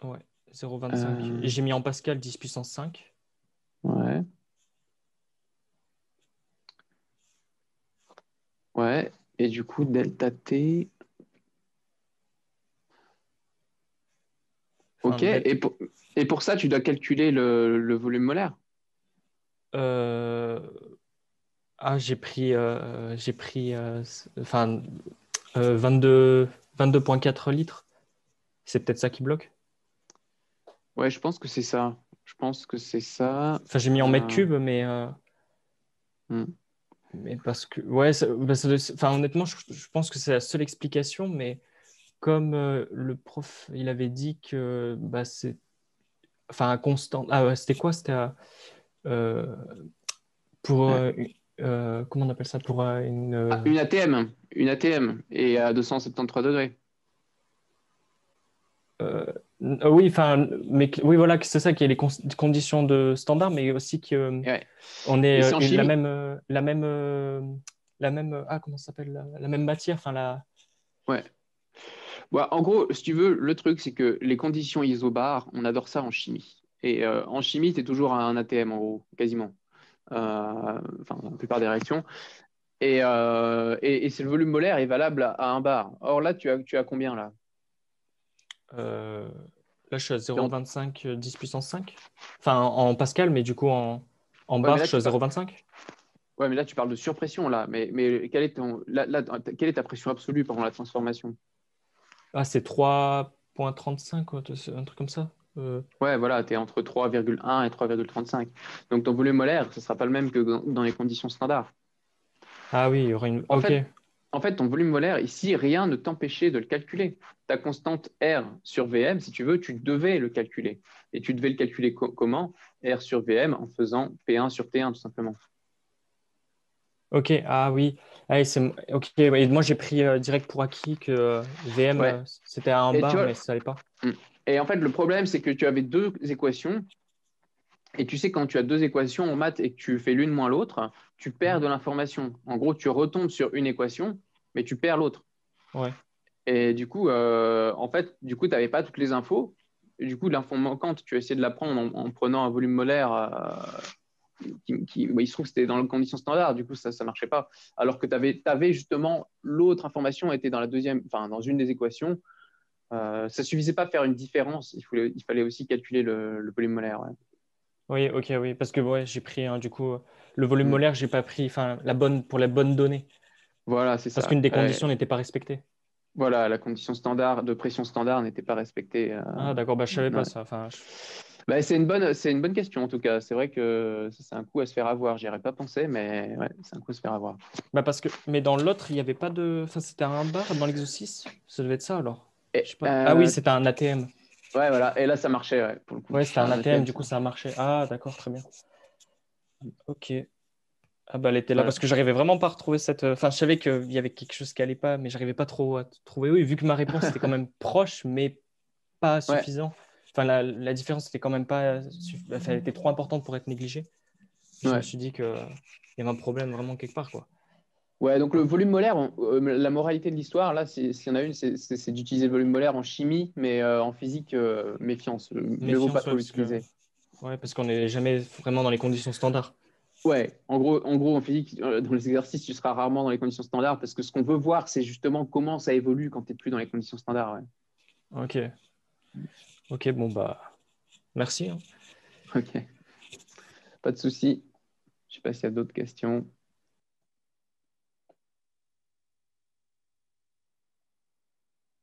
Ouais, 0,25. Euh, Et j'ai mis en Pascal 10 puissance 5. ouais. Ouais. Et du coup, delta T. Enfin, Ok. Et pour ça, tu dois calculer le volume molaire. euh, j'ai pris enfin, 22,4 litres. C'est peut-être ça qui bloque. Ouais, je pense que c'est ça. Je pense que c'est ça. Enfin, j'ai mis en mètres cubes, mais Hmm. parce que, ouais, enfin, honnêtement, je pense que c'est la seule explication, mais comme le prof, il avait dit que bah, c'est, enfin, un constant. Ah, ouais, c'était quoi? C'était euh, pour, Ouais. comment on appelle ça? Pour une. Ah, une ATM. Une ATM. Et à 273 degrés. Euh, oui, enfin, mais oui, voilà, que c'est ça qui est les conditions de standard, mais aussi que Et ouais. on Et est c'est en la chimie. même, comment ça s'appelle, la même matière, enfin la. Ouais. Bon, en gros, si tu veux, le truc, c'est que les conditions isobars, on adore ça en chimie. Et en chimie, tu es toujours à un ATM, en gros, quasiment. Enfin, dans la plupart des réactions. Et c'est le volume molaire est valable à 1 bar. Or là, tu as combien là? euh, Là, je suis à T'es en- 0,25 10 puissance 5. Enfin, en Pascal, mais du coup, en Ouais, mais bar, là, je suis à 0,25. ouais, mais là, tu parles de surpression, là. Mais quelle est ta pression absolue pendant la transformation? Ah, c'est 3,35, quoi, un truc comme ça. Ouais, voilà, tu es entre 3,1 et 3,35. Donc ton volume molaire, ce ne sera pas le même que dans les conditions standards. Ah oui, il y aura une. En Ok. fait, en fait, ton volume molaire, ici, rien ne t'empêchait de le calculer. Ta constante R sur VM, si tu veux, tu devais le calculer. Et tu devais le calculer comment? R sur VM en faisant P1 sur T1, tout simplement. Ok, ah oui. Ah, ok, ouais, et moi j'ai pris direct pour acquis que VM Ouais. c'était à un Et tu bar, vois, mais ça allait pas. et en fait, le problème, c'est que tu avais deux équations. Et tu sais, quand tu as deux équations en maths et que tu fais l'une moins l'autre, tu perds Mhm. de l'information. En gros, tu retombes sur une équation, mais tu perds l'autre. Ouais. Et du coup, en fait, du coup, tu n'avais pas toutes les infos. Et du coup, l'info manquante, tu as essayé de la prendre en prenant un volume molaire il se trouve que c'était dans les conditions standards, du coup, ça ne marchait pas. Alors que tu avais justement l'autre information était dans la deuxième, enfin, dans une des équations. Ça ne suffisait pas à faire une différence. Il fallait aussi calculer le volume molaire. Ouais. Oui, ok, oui, parce que ouais, j'ai pris du coup le volume Mm. molaire, j'ai pas pris, enfin la bonne pour les bonnes données, Voilà, c'est parce ça. qu'une des conditions n'était pas respectée. Voilà, la condition standard de pression standard n'était pas respectée. Ah d'accord, bah je savais pas Ouais. ça. Enfin, Bah, c'est une bonne question en tout cas. C'est vrai que ça, c'est un coup à se faire avoir. J'y aurais pas pensé, mais ouais, c'est un coup à se faire avoir. bah parce que, mais dans l'autre, il y avait pas de, enfin c'était un bar dans l'Exo 6, ça devait être ça alors. Je Et, sais pas. Ah oui, c'était un ATM. ouais, voilà. Et là, ça marchait, ouais, pour le coup. Ouais, c'était un Un ATM, ATM, du ça coup marchait. ça a marché. Ah d'accord, très bien. Ok. Ah bah elle était là Voilà. parce que j'arrivais vraiment pas à retrouver cette. Enfin, je savais qu'il y avait quelque chose qui allait pas, mais j'arrivais pas trop à trouver. Oui, vu que ma réponse était quand même proche, mais pas Ouais, suffisant. Enfin, la différence était quand même pas. Enfin, elle était trop importante pour être négligée. Je me ouais. suis dit qu'il y avait un problème vraiment quelque part, quoi. Ouais, donc le volume molaire, la moralité de l'histoire, là, s'il y en a une, c'est d'utiliser le volume molaire en chimie, mais en physique, méfiance. Mieux vaut pas Méfiance, ouais, trop l'utiliser. parce qu'on n'est jamais vraiment dans les conditions standards. Ouais, en gros, en physique, dans les exercices, tu seras rarement dans les conditions standards parce que ce qu'on veut voir, c'est justement comment ça évolue quand tu n'es plus dans les conditions standards. Ouais. Ok. Ok, bon, bah, merci, hein. Ok, pas de souci. Je sais pas s'il y a d'autres questions.